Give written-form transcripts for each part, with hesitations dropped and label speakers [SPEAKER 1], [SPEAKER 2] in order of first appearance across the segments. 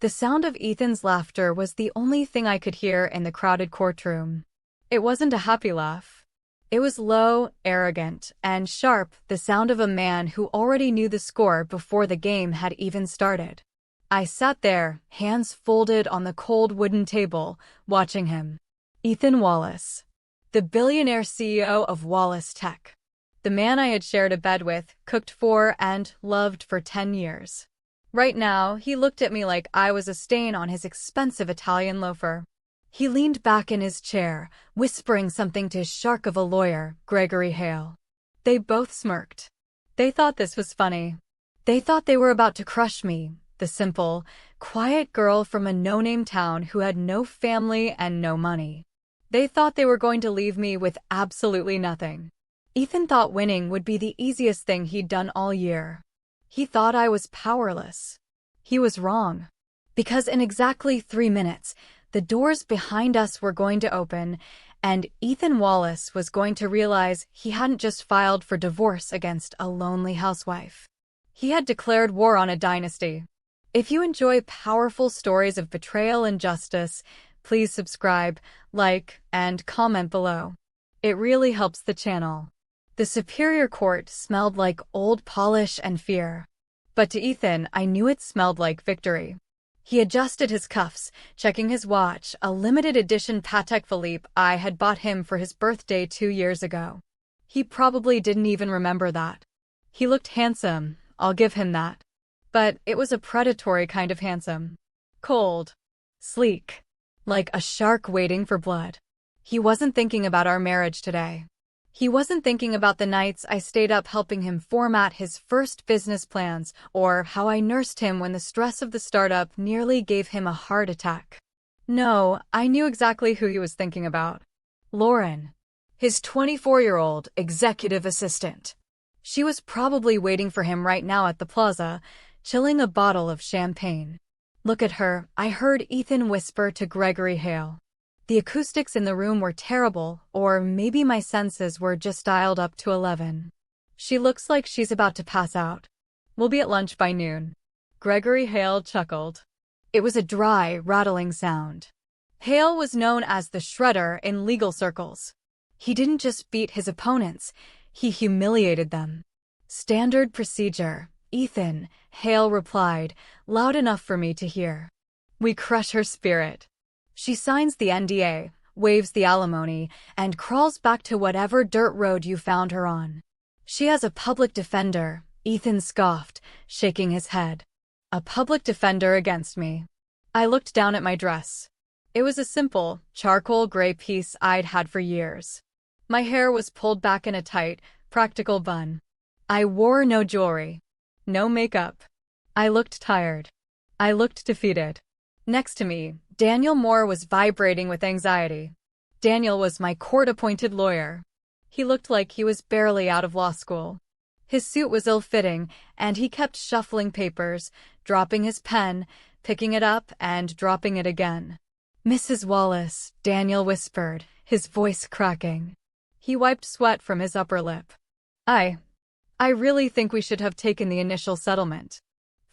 [SPEAKER 1] The sound of Ethan's laughter was the only thing I could hear in the crowded courtroom. It wasn't a happy laugh. It was low, arrogant, and sharp, the sound of a man who already knew the score before the game had even started. I sat there, hands folded on the cold wooden table, watching him. Ethan Wallace. The billionaire CEO of Wallace Tech. The man I had shared a bed with, cooked for, and loved for 10 years. Right now, he looked at me like I was a stain on his expensive Italian loafer. He leaned back in his chair, whispering something to his shark of a lawyer, Gregory Hale. They both smirked. They thought this was funny. They thought they were about to crush me, the simple, quiet girl from a no-name town who had no family and no money. They thought they were going to leave me with absolutely nothing. Ethan thought winning would be the easiest thing he'd done all year. He thought I was powerless. He was wrong. Because in exactly 3 minutes, the doors behind us were going to open, and Ethan Wallace was going to realize he hadn't just filed for divorce against a lonely housewife. He had declared war on a dynasty. If you enjoy powerful stories of betrayal and justice, please subscribe, like, and comment below. It really helps the channel. The Superior Court smelled like old polish and fear. But to Ethan, I knew it smelled like victory. He adjusted his cuffs, checking his watch, a limited edition Patek Philippe I had bought him for his birthday 2 years ago. He probably didn't even remember that. He looked handsome, I'll give him that. But it was a predatory kind of handsome. Cold. Sleek. Like a shark waiting for blood. He wasn't thinking about our marriage today. He wasn't thinking about the nights I stayed up helping him format his first business plans, or how I nursed him when the stress of the startup nearly gave him a heart attack. No, I knew exactly who he was thinking about. Lauren. His 24-year-old executive assistant. She was probably waiting for him right now at the plaza, chilling a bottle of champagne. Look at her, I heard Ethan whisper to Gregory Hale. The acoustics in the room were terrible, or maybe my senses were just dialed up to 11. She looks like she's about to pass out. We'll be at lunch by noon. Gregory Hale chuckled. It was a dry, rattling sound. Hale was known as the Shredder in legal circles. He didn't just beat his opponents, he humiliated them. Standard procedure, Ethan, Hale replied, loud enough for me to hear. We crush her spirit. She signs the NDA, waives the alimony, and crawls back to whatever dirt road you found her on. She has a public defender, Ethan scoffed, shaking his head. A public defender against me. I looked down at my dress. It was a simple, charcoal gray piece I'd had for years. My hair was pulled back in a tight, practical bun. I wore no jewelry. No makeup. I looked tired. I looked defeated. Next to me, Daniel Moore was vibrating with anxiety. Daniel was my court-appointed lawyer. He looked like he was barely out of law school. His suit was ill-fitting, and he kept shuffling papers, dropping his pen, picking it up, and dropping it again. Mrs. Wallace, Daniel whispered, his voice cracking. He wiped sweat from his upper lip. I really think we should have taken the initial settlement.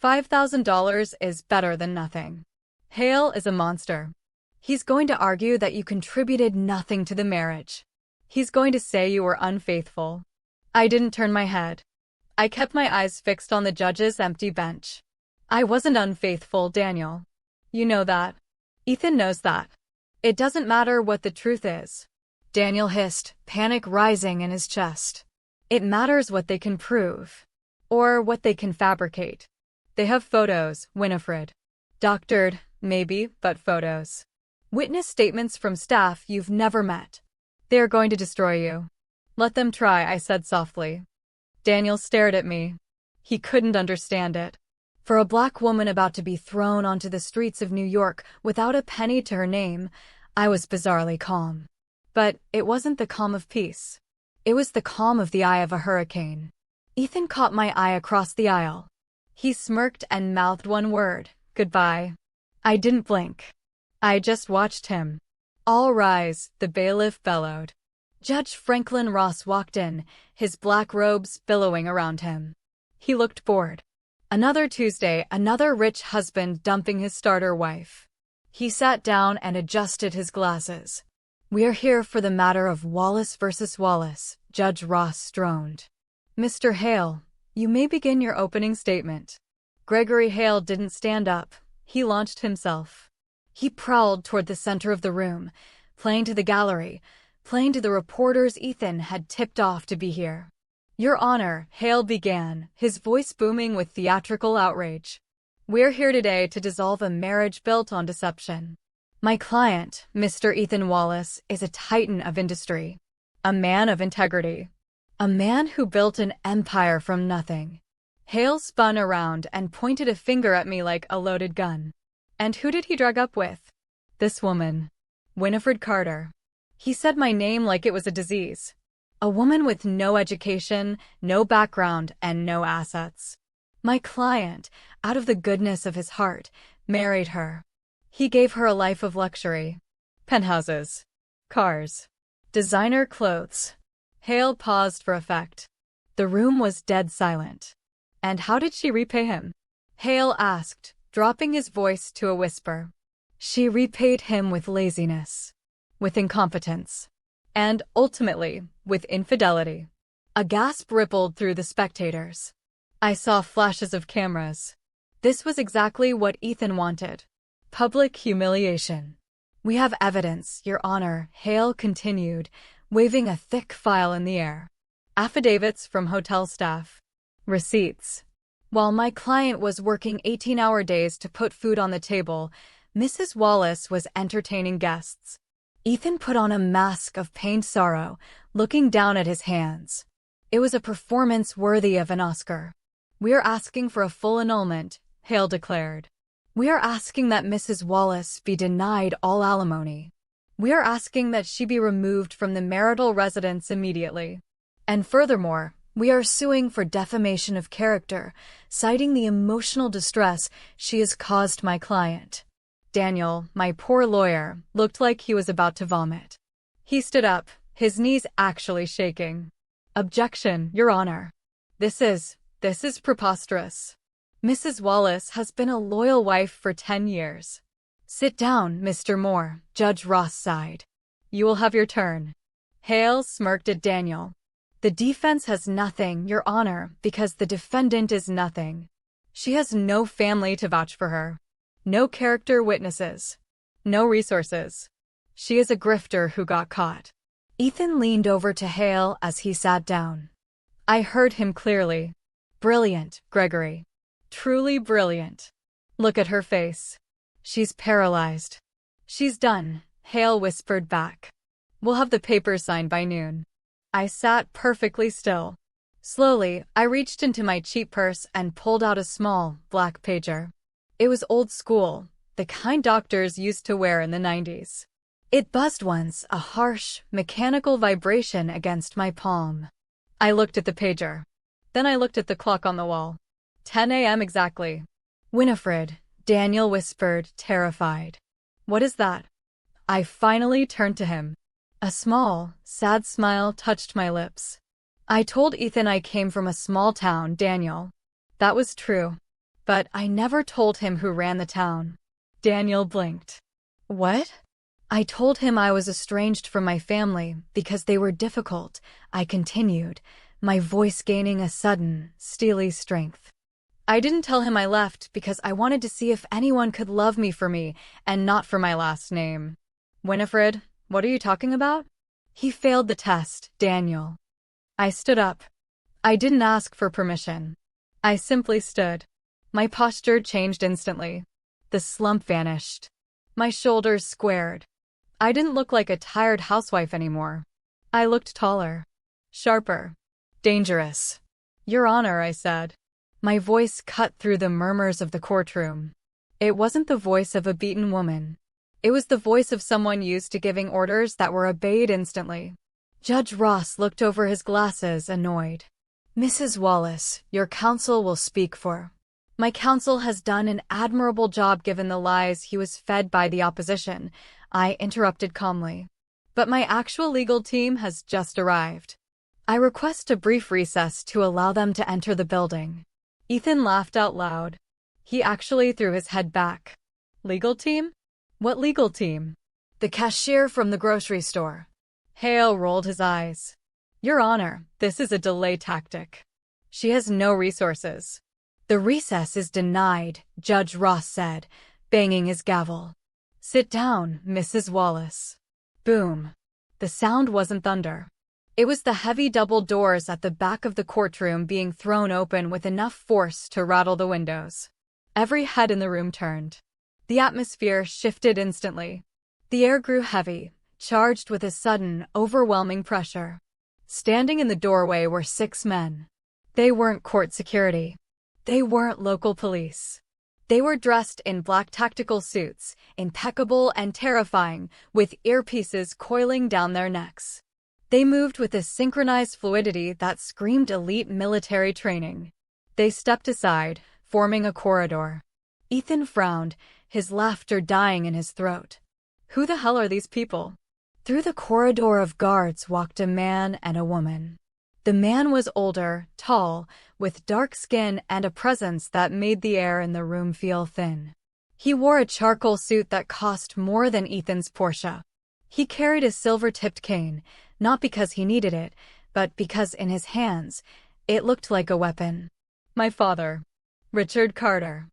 [SPEAKER 1] $5,000 is better than nothing. Hale is a monster. He's going to argue that you contributed nothing to the marriage. He's going to say you were unfaithful. I didn't turn my head. I kept my eyes fixed on the judge's empty bench. I wasn't unfaithful, Daniel. You know that. Ethan knows that. It doesn't matter what the truth is. Daniel hissed, panic rising in his chest. It matters what they can prove. Or what they can fabricate. They have photos, Winifred. Doctored, maybe, but photos. Witness statements from staff you've never met. They are going to destroy you. Let them try, I said softly. Daniel stared at me. He couldn't understand it. For a black woman about to be thrown onto the streets of New York without a penny to her name, I was bizarrely calm. But it wasn't the calm of peace. It was the calm of the eye of a hurricane. Ethan caught my eye across the aisle. He smirked and mouthed one word, goodbye. I didn't blink. I just watched him. All rise, the bailiff bellowed. Judge Franklin Ross walked in, his black robes billowing around him. He looked bored. Another Tuesday, another rich husband dumping his starter wife. He sat down and adjusted his glasses. "We are here for the matter of Wallace versus Wallace," Judge Ross droned. "Mr. Hale, you may begin your opening statement." Gregory Hale didn't stand up. He launched himself. He prowled toward the center of the room, playing to the gallery, playing to the reporters Ethan had tipped off to be here. "Your Honor," Hale began, his voice booming with theatrical outrage. "We're here today to dissolve a marriage built on deception. My client, Mr. Ethan Wallace, is a titan of industry, a man of integrity, a man who built an empire from nothing." Hale spun around and pointed a finger at me like a loaded gun. "And who did he drag up with?" "This woman. Winifred Carter." He said my name like it was a disease. "A woman with no education, no background, and no assets. My client, out of the goodness of his heart, married her. He gave her a life of luxury. Penthouses. Cars. Designer clothes." Hale paused for effect. The room was dead silent. "And how did she repay him?" Hale asked, dropping his voice to a whisper. "She repaid him with laziness, with incompetence, and, ultimately, with infidelity." A gasp rippled through the spectators. I saw flashes of cameras. This was exactly what Ethan wanted. Public humiliation. "We have evidence, Your Honor," Hale continued, waving a thick file in the air. "Affidavits from hotel staff. Receipts. While my client was working 18-hour days to put food on the table, Mrs. Wallace was entertaining guests." Ethan put on a mask of pained sorrow, looking down at his hands. It was a performance worthy of an Oscar. "We're asking for a full annulment," Hale declared. "We are asking that Mrs. Wallace be denied all alimony. We are asking that she be removed from the marital residence immediately. And furthermore, we are suing for defamation of character, citing the emotional distress she has caused my client." Daniel, my poor lawyer, looked like he was about to vomit. He stood up, his knees actually shaking. "Objection, Your Honor. This is preposterous. Mrs. Wallace has been a loyal wife for 10 years. "Sit down, Mr. Moore," Judge Ross sighed. "You will have your turn." Hale smirked at Daniel. "The defense has nothing, Your Honor, because the defendant is nothing. She has no family to vouch for her, no character witnesses, no resources. She is a grifter who got caught." Ethan leaned over to Hale as he sat down. I heard him clearly. "Brilliant, Gregory. Truly brilliant. Look at her face. She's paralyzed." "She's done," Hale whispered back. "We'll have the papers signed by noon." I sat perfectly still. Slowly, I reached into my cheap purse and pulled out a small, black pager. It was old school, the kind doctors used to wear in the 90s. It buzzed once, a harsh, mechanical vibration against my palm. I looked at the pager. Then I looked at the clock on the wall. 10 a.m. exactly. "Winifred," Daniel whispered, terrified. "What is that?" I finally turned to him. A small, sad smile touched my lips. "I told Ethan I came from a small town, Daniel." That was true. But I never told him who ran the town. Daniel blinked. "What?" "I told him I was estranged from my family because they were difficult," I continued, my voice gaining a sudden, steely strength. "I didn't tell him I left because I wanted to see if anyone could love me for me and not for my last name." "Winifred, what are you talking about?" "He failed the test, Daniel." I stood up. I didn't ask for permission. I simply stood. My posture changed instantly. The slump vanished. My shoulders squared. I didn't look like a tired housewife anymore. I looked taller, sharper, dangerous. "Your Honor," I said. My voice cut through the murmurs of the courtroom. It wasn't the voice of a beaten woman. It was the voice of someone used to giving orders that were obeyed instantly. Judge Ross looked over his glasses, annoyed. "Mrs. Wallace, your counsel will speak for." "My counsel has done an admirable job given the lies he was fed by the opposition," I interrupted calmly. "But my actual legal team has just arrived. I request a brief recess to allow them to enter the building." Ethan laughed out loud. He actually threw his head back. Legal team? What legal team? The cashier from the grocery store. Hale rolled his eyes. Your Honor, this is a delay tactic. She has no resources. The recess is denied, Judge Ross said, banging his gavel. Sit down, Mrs. Wallace. Boom. The sound wasn't thunder. It was the heavy double doors at the back of the courtroom being thrown open with enough force to rattle the windows. Every head in the room turned. The atmosphere shifted instantly. The air grew heavy, charged with a sudden, overwhelming pressure. Standing in the doorway were 6 men. They weren't court security. They weren't local police. They were dressed in black tactical suits, impeccable and terrifying, with earpieces coiling down their necks. They moved with a synchronized fluidity that screamed elite military training. They stepped aside, forming a corridor. Ethan frowned, his laughter dying in his throat. Who the hell are these people? Through the corridor of guards walked a man and a woman. The man was older, tall, with dark skin and a presence that made the air in the room feel thin. He wore a charcoal suit that cost more than Ethan's Porsche. He carried a silver-tipped cane, not because he needed it, but because in his hands, it looked like a weapon. My father, Richard Carter.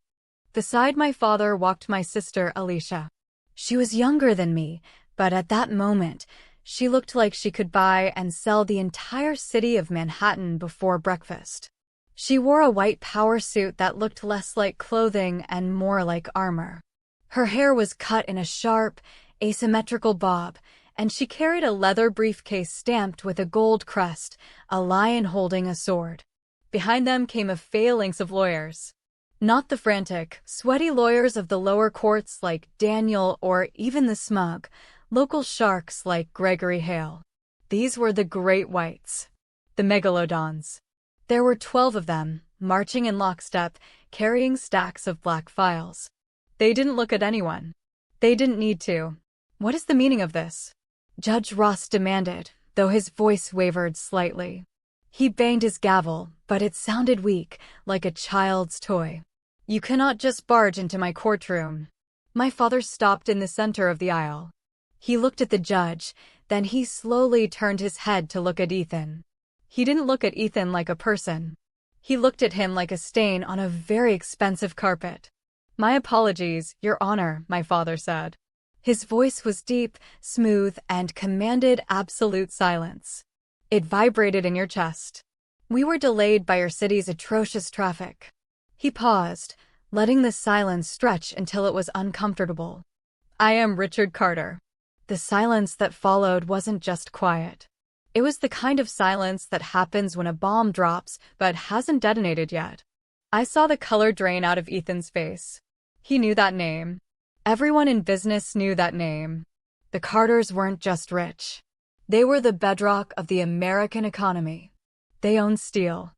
[SPEAKER 1] Beside my father walked my sister, Alicia. She was younger than me, but at that moment, she looked like she could buy and sell the entire city of Manhattan before breakfast. She wore a white power suit that looked less like clothing and more like armor. Her hair was cut in a sharp, asymmetrical bob, and she carried a leather briefcase stamped with a gold crest, a lion holding a sword. Behind them came a phalanx of lawyers. Not the frantic, sweaty lawyers of the lower courts like Daniel or even the smug, local sharks like Gregory Hale. These were the Great Whites, the megalodons. There were 12 of them, marching in lockstep, carrying stacks of black files. They didn't look at anyone. They didn't need to. What is the meaning of this? Judge Ross demanded, though his voice wavered slightly. He banged his gavel, but it sounded weak, like a child's toy. You cannot just barge into my courtroom. My father stopped in the center of the aisle. He looked at the judge, then he slowly turned his head to look at Ethan. He didn't look at Ethan like a person. He looked at him like a stain on a very expensive carpet. My apologies, Your Honor, my father said. His voice was deep, smooth, and commanded absolute silence. It vibrated in your chest. We were delayed by your city's atrocious traffic. He paused, letting the silence stretch until it was uncomfortable. I am Richard Carter. The silence that followed wasn't just quiet. It was the kind of silence that happens when a bomb drops but hasn't detonated yet. I saw the color drain out of Ethan's face. He knew that name. Everyone in business knew that name. The Carters weren't just rich. They were the bedrock of the American economy. They owned steel.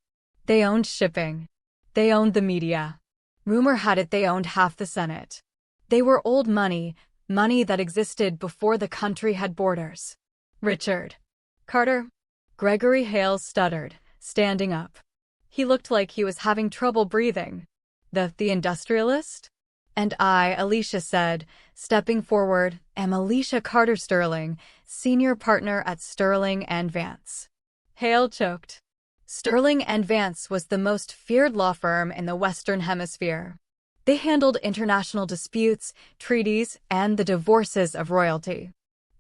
[SPEAKER 1] They owned shipping. They owned the media. Rumor had it they owned half the Senate. They were old money, money that existed before the country had borders. Richard Carter? Gregory Hale stuttered, standing up. He looked like he was having trouble breathing. The industrialist? And I, Alicia said, stepping forward, am Alicia Carter Sterling, senior partner at Sterling and Vance. Hale choked. Sterling and Vance was the most feared law firm in the Western Hemisphere. They handled international disputes, treaties, and the divorces of royalty.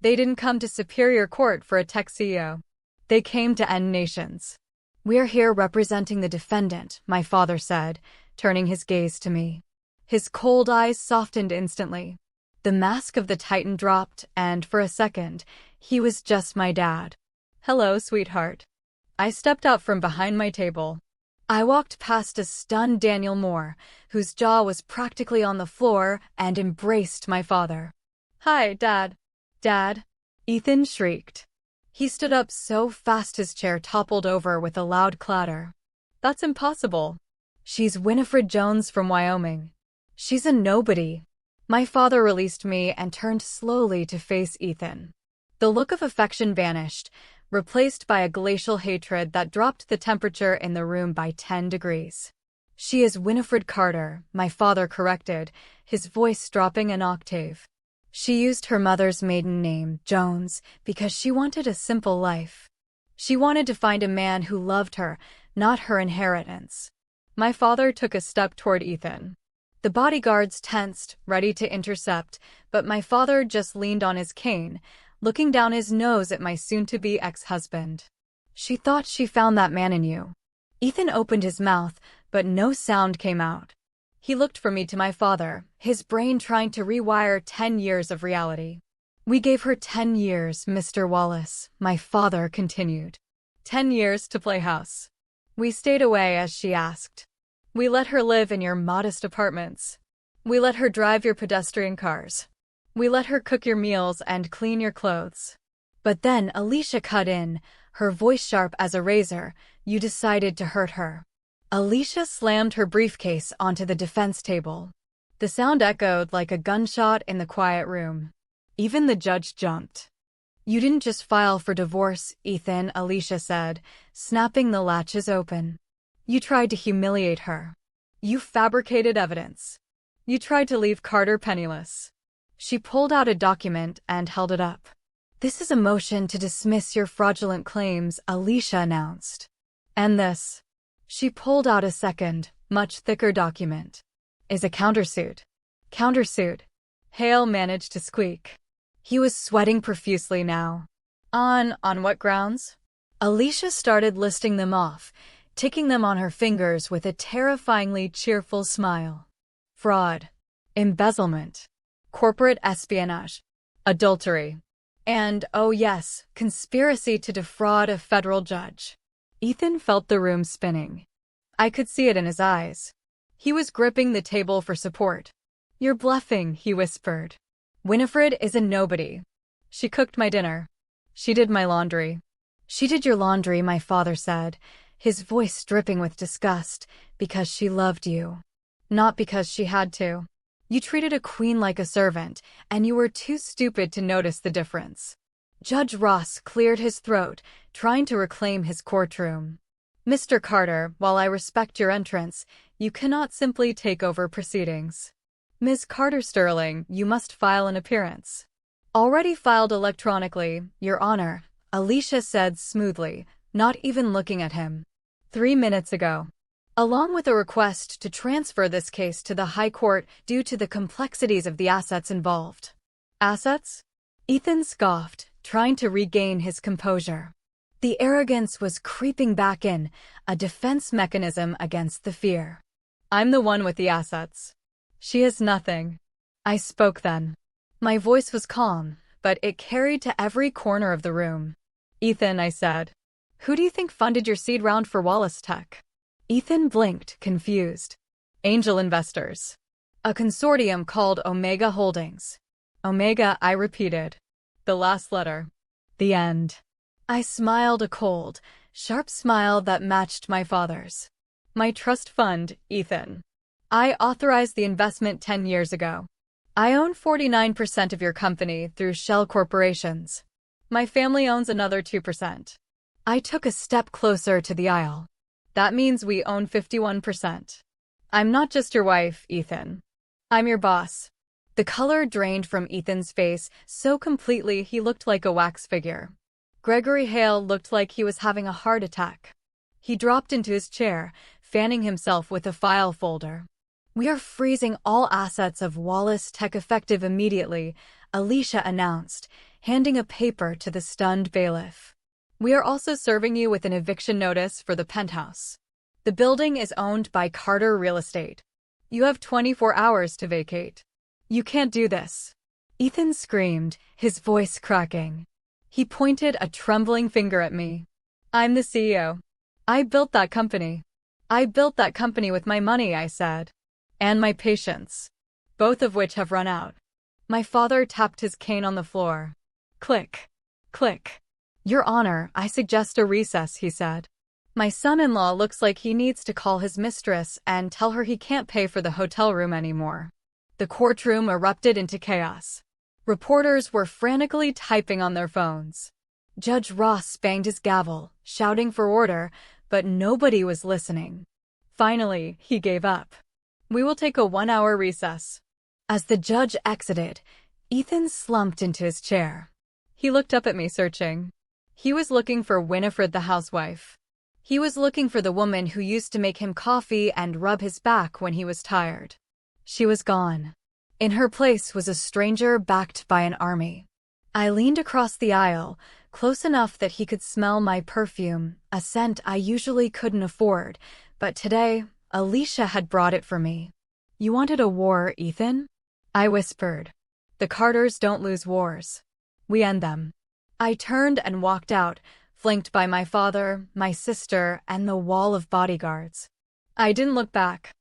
[SPEAKER 1] They didn't come to Superior Court for a tech CEO. They came to end nations. We're here representing the defendant, my father said, turning his gaze to me. His cold eyes softened instantly. The mask of the Titan dropped, and for a second, he was just my dad. Hello, sweetheart. I stepped out from behind my table. I walked past a stunned Daniel Moore, whose jaw was practically on the floor, and embraced my father. Hi, Dad. Dad? Ethan shrieked. He stood up so fast his chair toppled over with a loud clatter. That's impossible. She's Winifred Jones from Wyoming. She's a nobody. My father released me and turned slowly to face Ethan. The look of affection vanished, replaced by a glacial hatred that dropped the temperature in the room by 10 degrees. She is Winifred Carter, my father corrected, his voice dropping an octave. She used her mother's maiden name, Jones, because she wanted a simple life. She wanted to find a man who loved her, not her inheritance. My father took a step toward Ethan. The bodyguards tensed, ready to intercept, but my father just leaned on his cane, looking down his nose at my soon-to-be ex-husband. She thought she found that man in you. Ethan opened his mouth, but no sound came out. He looked from me to my father, his brain trying to rewire 10 years of reality. We gave her 10 years, Mr. Wallace, my father continued. 10 years to play house. We stayed away as she asked. We let her live in your modest apartments. We let her drive your pedestrian cars. We let her cook your meals and clean your clothes. But then Alicia cut in, her voice sharp as a razor. You decided to hurt her. Alicia slammed her briefcase onto the defense table. The sound echoed like a gunshot in the quiet room. Even the judge jumped. You didn't just file for divorce, Ethan, Alicia said, snapping the latches open. You tried to humiliate her. You fabricated evidence. You tried to leave Carter penniless. She pulled out a document and held it up. This is a motion to dismiss your fraudulent claims, Alicia announced. And this. She pulled out a second, much thicker document. Is a countersuit. Countersuit. Hale managed to squeak. He was sweating profusely now. On what grounds? Alicia started listing them off, ticking them on her fingers with a terrifyingly cheerful smile. Fraud. Embezzlement. Corporate espionage. Adultery. And, oh yes, conspiracy to defraud a federal judge. Ethan felt the room spinning. I could see it in his eyes. He was gripping the table for support. You're bluffing, he whispered. Winifred is a nobody. She cooked my dinner. She did my laundry. She did your laundry, my father said, his voice dripping with disgust, because she loved you. Not because she had to. You treated a queen like a servant, and you were too stupid to notice the difference. Judge Ross cleared his throat, trying to reclaim his courtroom. Mr. Carter, while I respect your entrance, you cannot simply take over proceedings. Ms. Carter Sterling, you must file an appearance. Already filed electronically, Your Honor, Alicia said smoothly, not even looking at him. 3 minutes ago. Along with a request to transfer this case to the High Court due to the complexities of the assets involved. Assets? Ethan scoffed, trying to regain his composure. The arrogance was creeping back in, a defense mechanism against the fear. I'm the one with the assets. She has nothing. I spoke then. My voice was calm, but it carried to every corner of the room. Ethan, I said. Who do you think funded your seed round for Wallace Tech? Ethan blinked, confused. Angel investors. A consortium called Omega Holdings. Omega, I repeated. The last letter. The end. I smiled a cold, sharp smile that matched my father's. My trust fund, Ethan. I authorized the investment 10 years ago. I own 49% of your company through shell corporations. My family owns another 2%. I took a step closer to the aisle. That means we own 51%. I'm not just your wife, Ethan. I'm your boss. The color drained from Ethan's face so completely he looked like a wax figure. Gregory Hale looked like he was having a heart attack. He dropped into his chair, fanning himself with a file folder. We are freezing all assets of Wallace Tech effective immediately, Alicia announced, handing a paper to the stunned bailiff. We are also serving you with an eviction notice for the penthouse. The building is owned by Carter Real Estate. You have 24 hours to vacate. You can't do this. Ethan screamed, his voice cracking. He pointed a trembling finger at me. I'm the CEO. I built that company. I built that company with my money, I said. And my patience. Both of which have run out. My father tapped his cane on the floor. Click. Click. Your Honor, I suggest a recess, he said. My son-in-law looks like he needs to call his mistress and tell her he can't pay for the hotel room anymore. The courtroom erupted into chaos. Reporters were frantically typing on their phones. Judge Ross banged his gavel, shouting for order, but nobody was listening. Finally, he gave up. We will take a 1-hour recess. As the judge exited, Ethan slumped into his chair. He looked up at me, searching. He was looking for Winifred the housewife. He was looking for the woman who used to make him coffee and rub his back when he was tired. She was gone. In her place was a stranger backed by an army. I leaned across the aisle, close enough that he could smell my perfume, a scent I usually couldn't afford, but today, Alicia had brought it for me. "You wanted a war, Ethan?" I whispered. "The Carters don't lose wars. We end them." I turned and walked out, flanked by my father, my sister, and the wall of bodyguards. I didn't look back.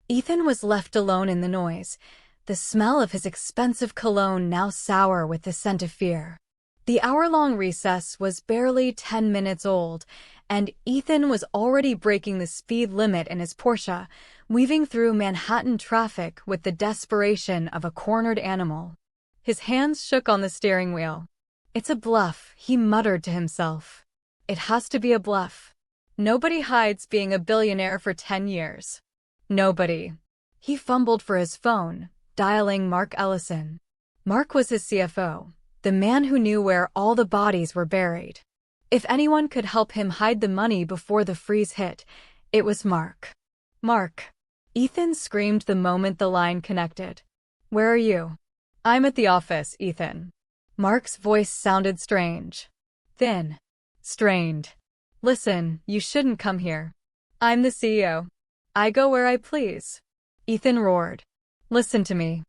[SPEAKER 1] Ethan was left alone in the noise, the smell of his expensive cologne now sour with the scent of fear. The hour-long recess was barely 10 minutes old, and Ethan was already breaking the speed limit in his Porsche, weaving through Manhattan traffic with the desperation of a cornered animal. His hands shook on the steering wheel. "It's a bluff," he muttered to himself. "It has to be a bluff. Nobody hides being a billionaire for 10 years. Nobody." He fumbled for his phone, dialing Mark Ellison. Mark was his CFO, the man who knew where all the bodies were buried. If anyone could help him hide the money before the freeze hit, it was Mark. "Mark!" Ethan screamed the moment the line connected. "Where are you?" "I'm at the office, Ethan." Mark's voice sounded strange. Thin. Strained. "Listen, you shouldn't come here. I'm the CEO. I go where I please." Ethan roared. "Listen to me.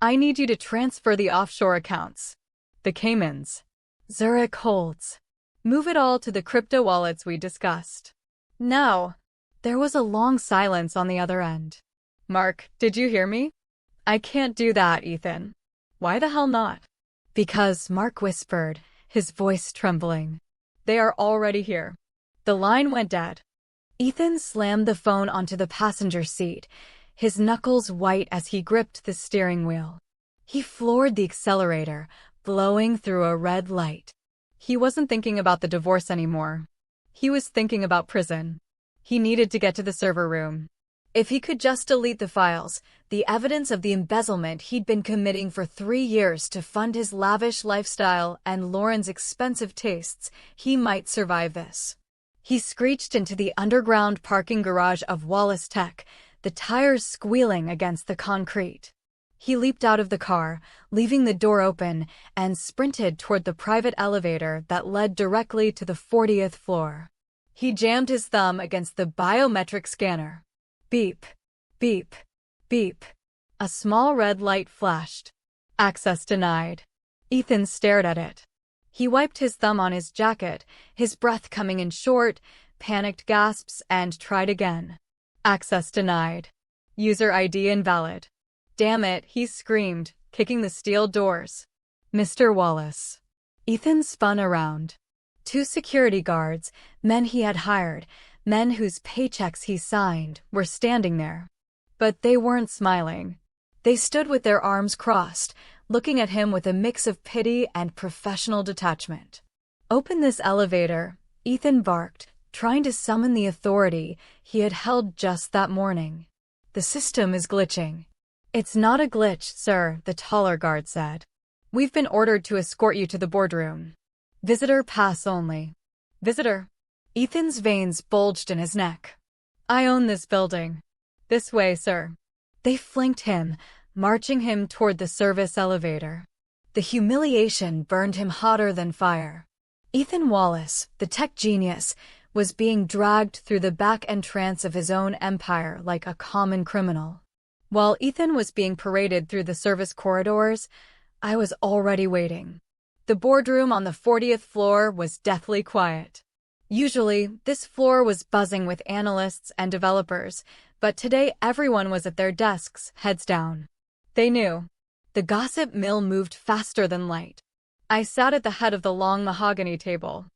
[SPEAKER 1] I need you to transfer the offshore accounts. The Caymans. Zurich holds. Move it all to the crypto wallets we discussed. Now." There was a long silence on the other end. "Mark, did you hear me?" "I can't do that, Ethan." "Why the hell not?" "Because," Mark whispered, his voice trembling. "They are already here." The line went dead. Ethan slammed the phone onto the passenger seat, his knuckles white as he gripped the steering wheel. He floored the accelerator, blowing through a red light. He wasn't thinking about the divorce anymore. He was thinking about prison. He needed to get to the server room. If he could just delete the files, the evidence of the embezzlement he'd been committing for 3 years to fund his lavish lifestyle and Lauren's expensive tastes, he might survive this. He screeched into the underground parking garage of Wallace Tech, the tires squealing against the concrete. He leaped out of the car, leaving the door open, and sprinted toward the private elevator that led directly to the 40th floor. He jammed his thumb against the biometric scanner. Beep, beep, beep. A small red light flashed. Access denied. Ethan stared at it. He wiped his thumb on his jacket, his breath coming in short, panicked gasps, and tried again. Access denied. User ID invalid. "Damn it," he screamed, kicking the steel doors. "Mr. Wallace." Ethan spun around. 2 security guards, men he had hired, men whose paychecks he signed, were standing there. But they weren't smiling. They stood with their arms crossed, looking at him with a mix of pity and professional detachment. "Open this elevator," Ethan barked, trying to summon the authority he had held just that morning. "The system is glitching." "It's not a glitch, sir," the taller guard said. "We've been ordered to escort you to the boardroom. Visitor pass only." "Visitor?" Ethan's veins bulged in his neck. "I own this building." "This way, sir." They flanked him, marching him toward the service elevator. The humiliation burned him hotter than fire. Ethan Wallace, the tech genius, was being dragged through the back entrance of his own empire like a common criminal. While Ethan was being paraded through the service corridors, I was already waiting. The boardroom on the 40th floor was deathly quiet. Usually, this floor was buzzing with analysts and developers, but today everyone was at their desks, heads down. They knew. The gossip mill moved faster than light. I sat at the head of the long mahogany table.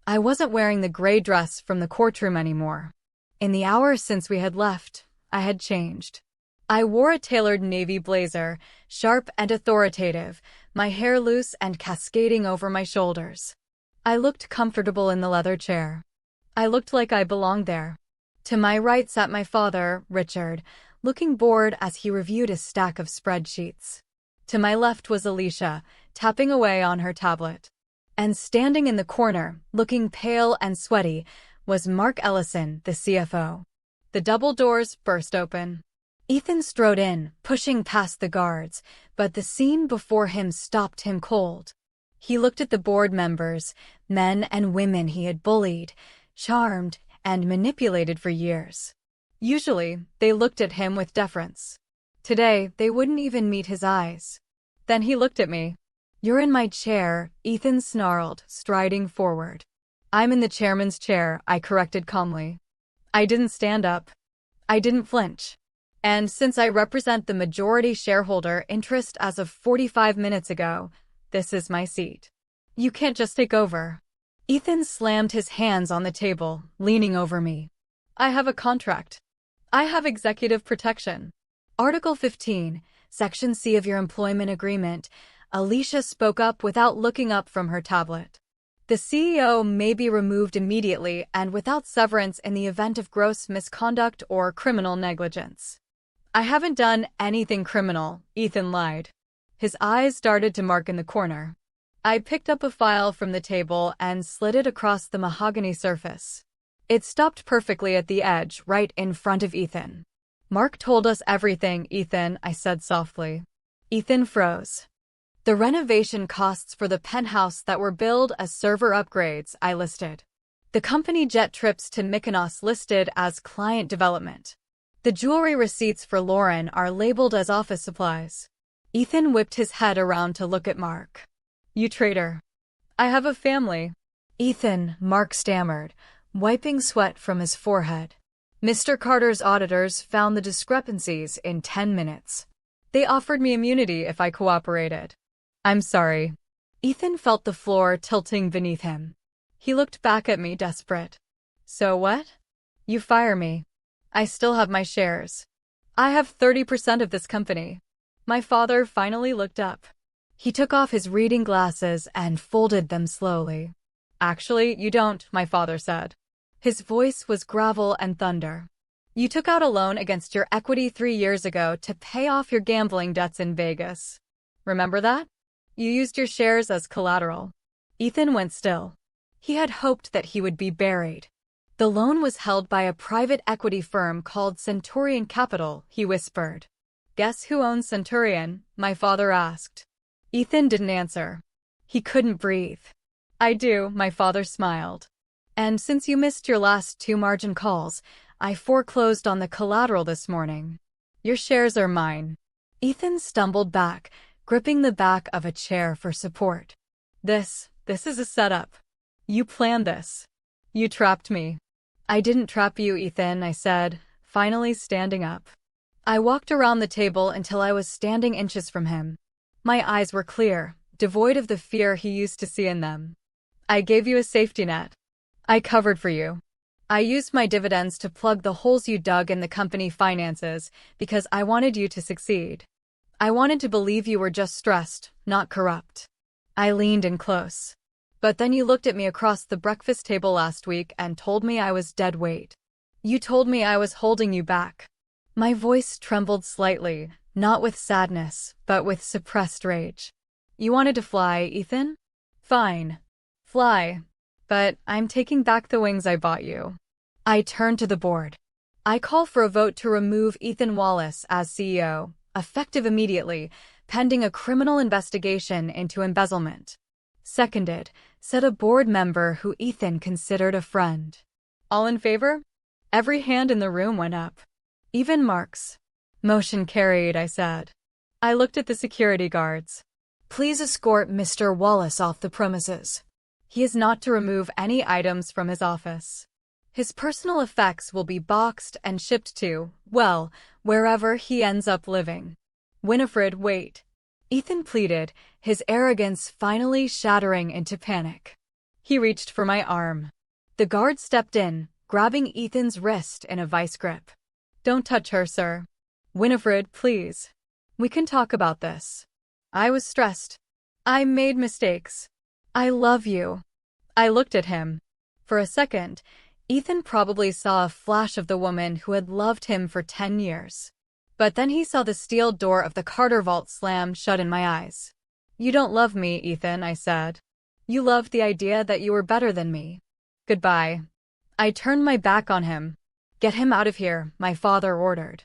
[SPEAKER 1] I wasn't wearing the gray dress from the courtroom anymore. In the hour since we had left, I had changed. I wore a tailored navy blazer, sharp and authoritative, my hair loose and cascading over my shoulders. I looked comfortable in the leather chair. I looked like I belonged there. To my right sat my father, Richard, looking bored as he reviewed a stack of spreadsheets. To my left was Alicia, tapping away on her tablet. And standing in the corner, looking pale and sweaty, was Mark Ellison, the CFO. The double doors burst open. Ethan strode in, pushing past the guards, but the scene before him stopped him cold. He looked at the board members, men and women he had bullied, charmed, and manipulated for years. Usually, they looked at him with deference. Today, they wouldn't even meet his eyes. Then he looked at me. "You're in my chair," Ethan snarled, striding forward. "I'm in the chairman's chair," I corrected calmly. I didn't stand up. I didn't flinch. And since I represent the majority shareholder interest as of 45 minutes ago, this is my seat. You can't just take over. Ethan slammed his hands on the table, leaning over me. I have a contract. I have executive protection. Article 15, Section C of your employment agreement. Alicia spoke up without looking up from her tablet. The CEO may be removed immediately and without severance in the event of gross misconduct or criminal negligence. I haven't done anything criminal, Ethan lied. His eyes darted to Mark in the corner. I picked up a file from the table and slid it across the mahogany surface. It stopped perfectly at the edge, right in front of Ethan. "Mark told us everything, Ethan," I said softly. Ethan froze. "The renovation costs for the penthouse that were billed as server upgrades," I listed. "The company jet trips to Mykonos listed as client development. The jewelry receipts for Lauren are labeled as office supplies." Ethan whipped his head around to look at Mark. "You traitor. I have a family." "Ethan," Mark stammered, wiping sweat from his forehead. "Mr. Carter's auditors found the discrepancies in 10 minutes. They offered me immunity if I cooperated." "I'm sorry." Ethan felt the floor tilting beneath him. He looked back at me, desperate. "So what? You fire me. I still have my shares. I have 30% of this company." My father finally looked up. He took off his reading glasses and folded them slowly. "Actually, you don't," my father said. His voice was gravel and thunder. "You took out a loan against your equity 3 years ago to pay off your gambling debts in Vegas. Remember that? You used your shares as collateral." Ethan went still. He had hoped that he would be buried. "The loan was held by a private equity firm called Centurion Capital," he whispered. "Guess who owns Centurion?" my father asked. Ethan didn't answer. He couldn't breathe. "I do," my father smiled. "And since you missed your last 2 margin calls, I foreclosed on the collateral this morning. Your shares are mine." Ethan stumbled back, gripping the back of a chair for support. This is a setup. You planned this. You trapped me." "I didn't trap you, Ethan," I said, finally standing up. I walked around the table until I was standing inches from him. My eyes were clear, devoid of the fear he used to see in them. "I gave you a safety net. I covered for you. I used my dividends to plug the holes you dug in the company finances because I wanted you to succeed. I wanted to believe you were just stressed, not corrupt." I leaned in close. "But then you looked at me across the breakfast table last week and told me I was dead weight. You told me I was holding you back." My voice trembled slightly, not with sadness, but with suppressed rage. "You wanted to fly, Ethan? Fine. Fly. But I'm taking back the wings I bought you." I turned to the board. "I call for a vote to remove Ethan Wallace as CEO, effective immediately, pending a criminal investigation into embezzlement." "Seconded," said a board member who Ethan considered a friend. "All in favor?" Every hand in the room went up. Even Mark's. "Motion carried," I said. I looked at the security guards. "Please escort Mr. Wallace off the premises. He is not to remove any items from his office. His personal effects will be boxed and shipped to, well, wherever he ends up living." "Winifred, wait," Ethan pleaded, his arrogance finally shattering into panic. He reached for my arm. The guard stepped in, grabbing Ethan's wrist in a vice grip. "Don't touch her, sir. Winifred, please. We can talk about this." I was stressed. I made mistakes. "I love you." I looked at him. For a second, Ethan probably saw a flash of the woman who had loved him for 10 years. But then he saw the steel door of the Carter vault slam shut in my eyes. "You don't love me, Ethan," I said. "You loved the idea that you were better than me. Goodbye." I turned my back on him. "Get him out of here," my father ordered.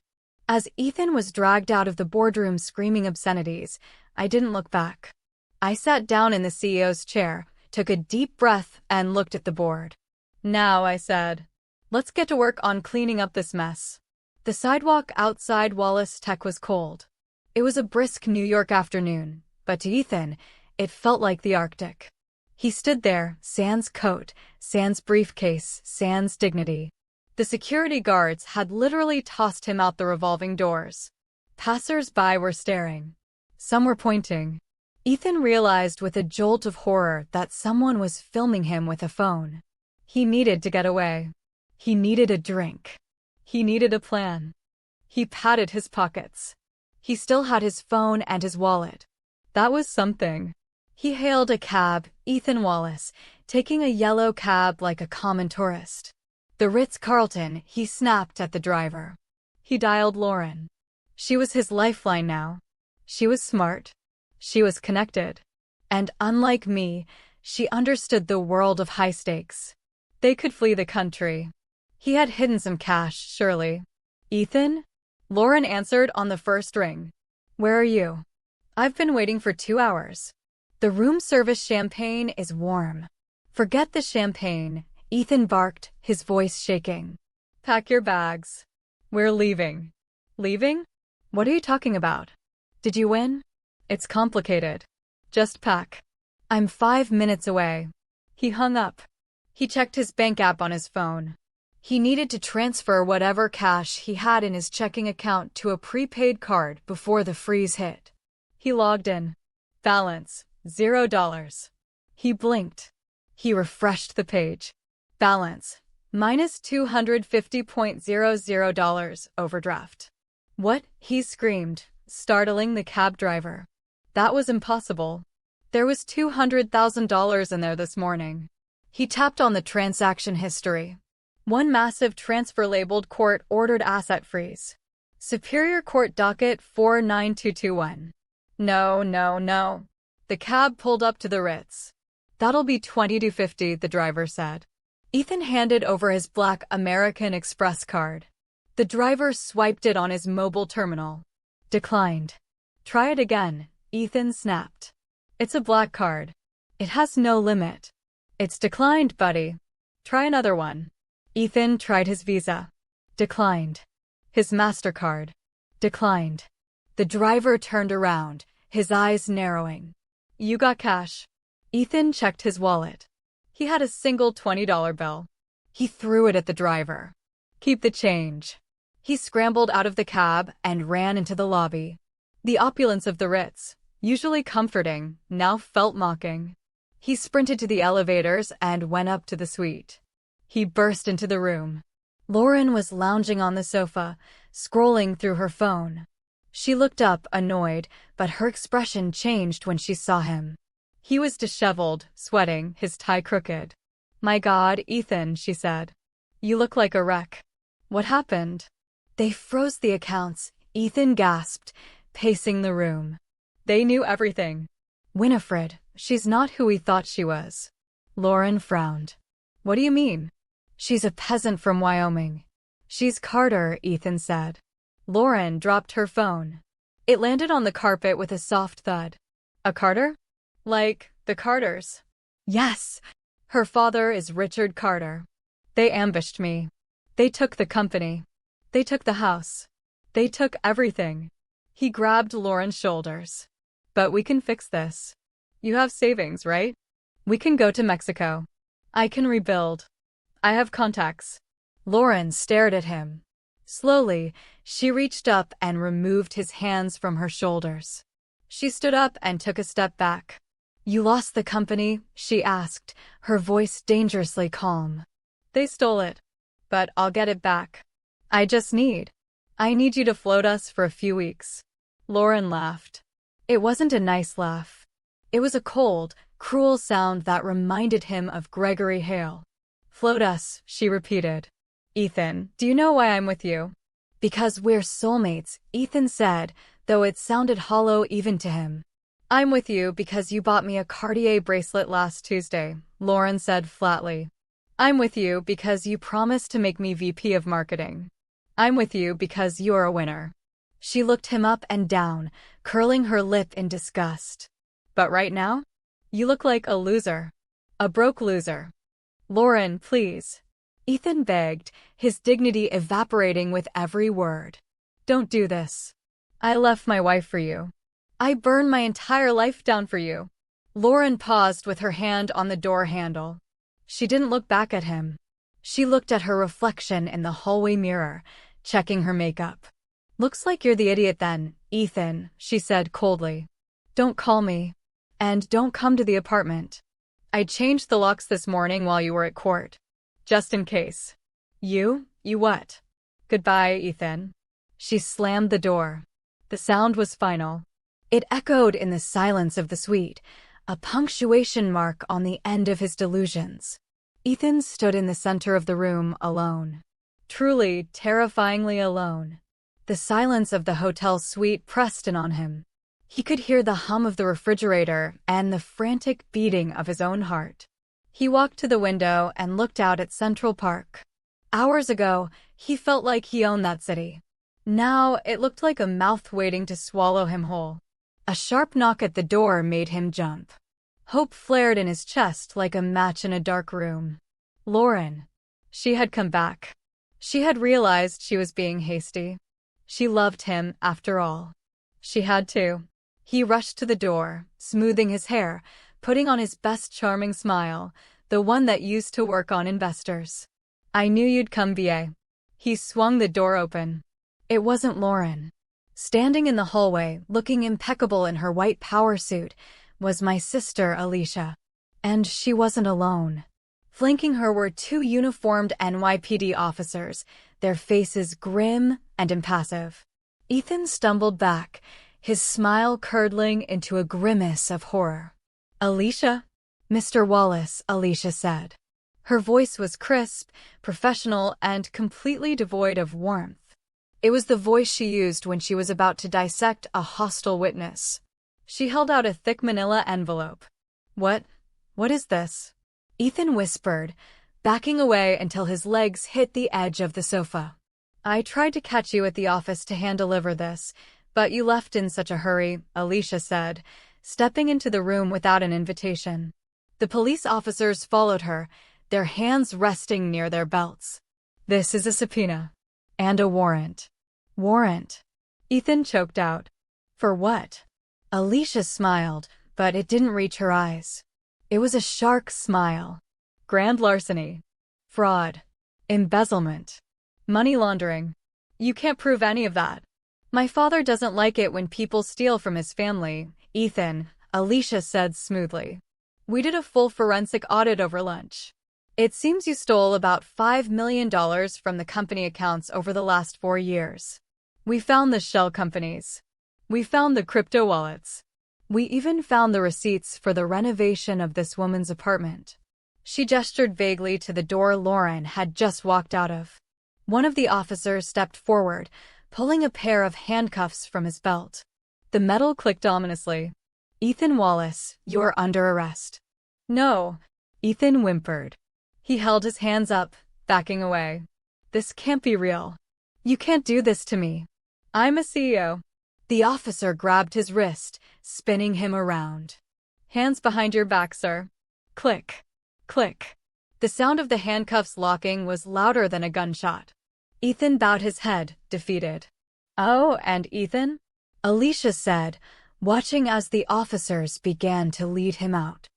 [SPEAKER 1] As Ethan was dragged out of the boardroom screaming obscenities, I didn't look back. I sat down in the CEO's chair, took a deep breath, and looked at the board. "Now," I said, "let's get to work on cleaning up this mess." The sidewalk outside Wallace Tech was cold. It was a brisk New York afternoon, but to Ethan, it felt like the Arctic. He stood there, sans coat, sans briefcase, sans dignity. The security guards had literally tossed him out the revolving doors. Passers-by were staring. Some were pointing. Ethan realized with a jolt of horror that someone was filming him with a phone. He needed to get away. He needed a drink. He needed a plan. He patted his pockets. He still had his phone and his wallet. That was something. He hailed a cab, Ethan Wallace, taking a yellow cab like a common tourist. The Ritz-Carlton, he snapped at the driver. He dialed Lauren. She was his lifeline now. She was smart. She was connected. And unlike me, she understood the world of high stakes. They could flee the country. He had hidden some cash, surely. "Ethan?" Lauren answered on the first ring. "Where are you?" "I've been waiting for 2 hours. The room service champagne is warm." "Forget the champagne," Ethan barked, his voice shaking. "Pack your bags. We're leaving." "Leaving? What are you talking about? Did you win?" "It's complicated. Just pack. I'm 5 minutes away." He hung up. He checked his bank app on his phone. He needed to transfer whatever cash he had in his checking account to a prepaid card before the freeze hit. He logged in. Balance, $0. He blinked. He refreshed the page. Balance, minus $250.00 overdraft. "What?" he screamed, startling the cab driver. That was impossible. There was $200,000 in there this morning. He tapped on the transaction history. One massive transfer labeled court-ordered asset freeze. Superior Court Docket 49221. No. The cab pulled up to the Ritz. "That'll be $22.50, the driver said. Ethan handed over his black American Express card. The driver swiped it on his mobile terminal. Declined. "Try it again," Ethan snapped. "It's a black card. It has no limit." "It's declined, buddy. Try another one." Ethan tried his Visa. Declined. His MasterCard. Declined. The driver turned around, his eyes narrowing. "You got cash?" Ethan checked his wallet. He had a single $20 bill. He threw it at the driver. "Keep the change." He scrambled out of the cab and ran into the lobby. The opulence of the Ritz, usually comforting, now felt mocking. He sprinted to the elevators and went up to the suite. He burst into the room. Lauren was lounging on the sofa, scrolling through her phone. She looked up, annoyed, but her expression changed when she saw him. He was disheveled, sweating, his tie crooked. "My God, Ethan," she said. "You look like a wreck. What happened?" "They froze the accounts," Ethan gasped, pacing the room. "They knew everything." "Winifred, she's not who we thought she was." Lauren frowned. "What do you mean?" "She's a peasant from Wyoming." "She's Carter," Ethan said. Lauren dropped her phone. It landed on the carpet with a soft thud. "A Carter? Like the Carters?" "Yes. Her father is Richard Carter. They ambushed me. They took the company. They took the house. They took everything." He grabbed Lauren's shoulders. "But we can fix this. You have savings, right? We can go to Mexico. I can rebuild. I have contacts." Lauren stared at him. Slowly, she reached up and removed his hands from her shoulders. She stood up and took a step back. "You lost the company?" she asked, her voice dangerously calm. "They stole it. But I'll get it back. I need you to float us for a few weeks." Lauren laughed. It wasn't a nice laugh. It was a cold, cruel sound that reminded him of Gregory Hale. Float us, she repeated. Ethan, do you know why I'm with you? Because we're soulmates, Ethan said, though it sounded hollow even to him. I'm with you because you bought me a Cartier bracelet last Tuesday, Lauren said flatly. I'm with you because you promised to make me VP of marketing. I'm with you because you're a winner. She looked him up and down, curling her lip in disgust. But right now? You look like a loser. A broke loser. Lauren, please. Ethan begged, his dignity evaporating with every word. Don't do this. I left my wife for you. I burned my entire life down for you. Lauren paused with her hand on the door handle. She didn't look back at him. She looked at her reflection in the hallway mirror, checking her makeup. Looks like you're the idiot then, Ethan, she said coldly. Don't call me. And don't come to the apartment. I changed the locks this morning while you were at court. Just in case. You what? Goodbye, Ethan. She slammed the door. The sound was final. It echoed in the silence of the suite, a punctuation mark on the end of his delusions. Ethan stood in the center of the room, alone. Truly, terrifyingly alone. The silence of the hotel suite pressed in on him. He could hear the hum of the refrigerator and the frantic beating of his own heart. He walked to the window and looked out at Central Park. Hours ago, he felt like he owned that city. Now, it looked like a mouth waiting to swallow him whole. A sharp knock at the door made him jump. Hope flared in his chest like a match in a dark room. Lauren. She had come back. She had realized she was being hasty. She loved him, after all. She had to. He rushed to the door, smoothing his hair, putting on his best charming smile, the one that used to work on investors. I knew you'd come, VA. He swung the door open. It wasn't Lauren. Standing in the hallway, looking impeccable in her white power suit, was my sister, Alicia. And she wasn't alone. Flanking her were two uniformed NYPD officers, their faces grim and impassive. Ethan stumbled back, his smile curdling into a grimace of horror. Alicia? Mr. Wallace, Alicia said. Her voice was crisp, professional, and completely devoid of warmth. It was the voice she used when she was about to dissect a hostile witness. She held out a thick manila envelope. What is this? Ethan whispered, backing away until his legs hit the edge of the sofa. I tried to catch you at the office to hand-deliver this, but you left in such a hurry, Alicia said, stepping into the room without an invitation. The police officers followed her, their hands resting near their belts. This is a subpoena. And a warrant. Warrant. Ethan choked out. For what? Alicia smiled, but it didn't reach her eyes. It was a shark smile. Grand larceny. Fraud. Embezzlement. Money laundering. You can't prove any of that. My father doesn't like it when people steal from his family, Ethan, Alicia said smoothly. We did a full forensic audit over lunch. It seems you stole about $5 million from the company accounts over the last 4 years. We found the shell companies. We found the crypto wallets. We even found the receipts for the renovation of this woman's apartment. She gestured vaguely to the door Lauren had just walked out of. One of the officers stepped forward, pulling a pair of handcuffs from his belt. The metal clicked ominously. Ethan Wallace, you're under arrest. No, Ethan whimpered. He held his hands up, backing away. This can't be real. You can't do this to me. I'm a CEO. The officer grabbed his wrist, spinning him around. Hands behind your back, sir. Click. Click. The sound of the handcuffs locking was louder than a gunshot. Ethan bowed his head, defeated. Oh, and Ethan? Alicia said, watching as the officers began to lead him out.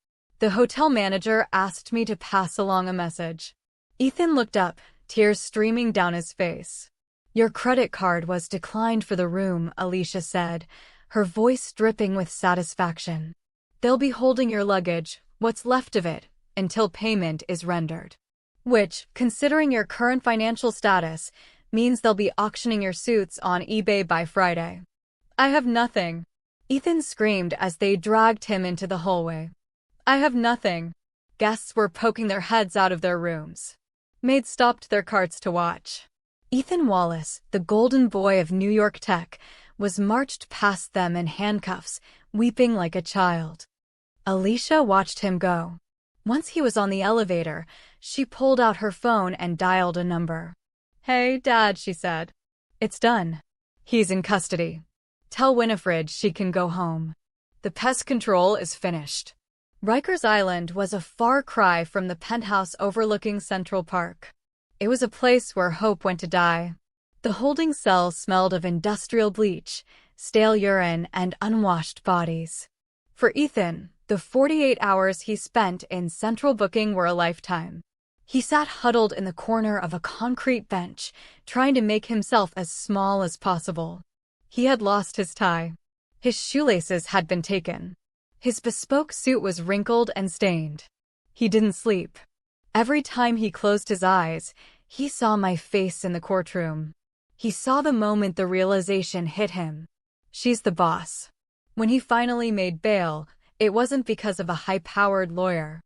[SPEAKER 1] The hotel manager asked me to pass along a message. Ethan looked up, tears streaming down his face. Your credit card was declined for the room, Alicia said, her voice dripping with satisfaction. They'll be holding your luggage, what's left of it, until payment is rendered. Which, considering your current financial status, means they'll be auctioning your suits on eBay by Friday. I have nothing. Ethan screamed as they dragged him into the hallway. I have nothing. Guests were poking their heads out of their rooms. Maids stopped their carts to watch. Ethan Wallace, the golden boy of New York tech, was marched past them in handcuffs, weeping like a child. Alicia watched him go. Once he was on the elevator, she pulled out her phone and dialed a number. "Hey, Dad," she said. "It's done. He's in custody. Tell Winifred she can go home. The pest control is finished." Rikers Island was a far cry from the penthouse overlooking Central Park. It was a place where hope went to die. The holding cell smelled of industrial bleach, stale urine, and unwashed bodies. For Ethan, the 48 hours he spent in central booking were a lifetime. He sat huddled in the corner of a concrete bench, trying to make himself as small as possible. He had lost his tie. His shoelaces had been taken. His bespoke suit was wrinkled and stained. He didn't sleep. Every time he closed his eyes, he saw my face in the courtroom. He saw the moment the realization hit him. She's the boss. When he finally made bail, it wasn't because of a high-powered lawyer.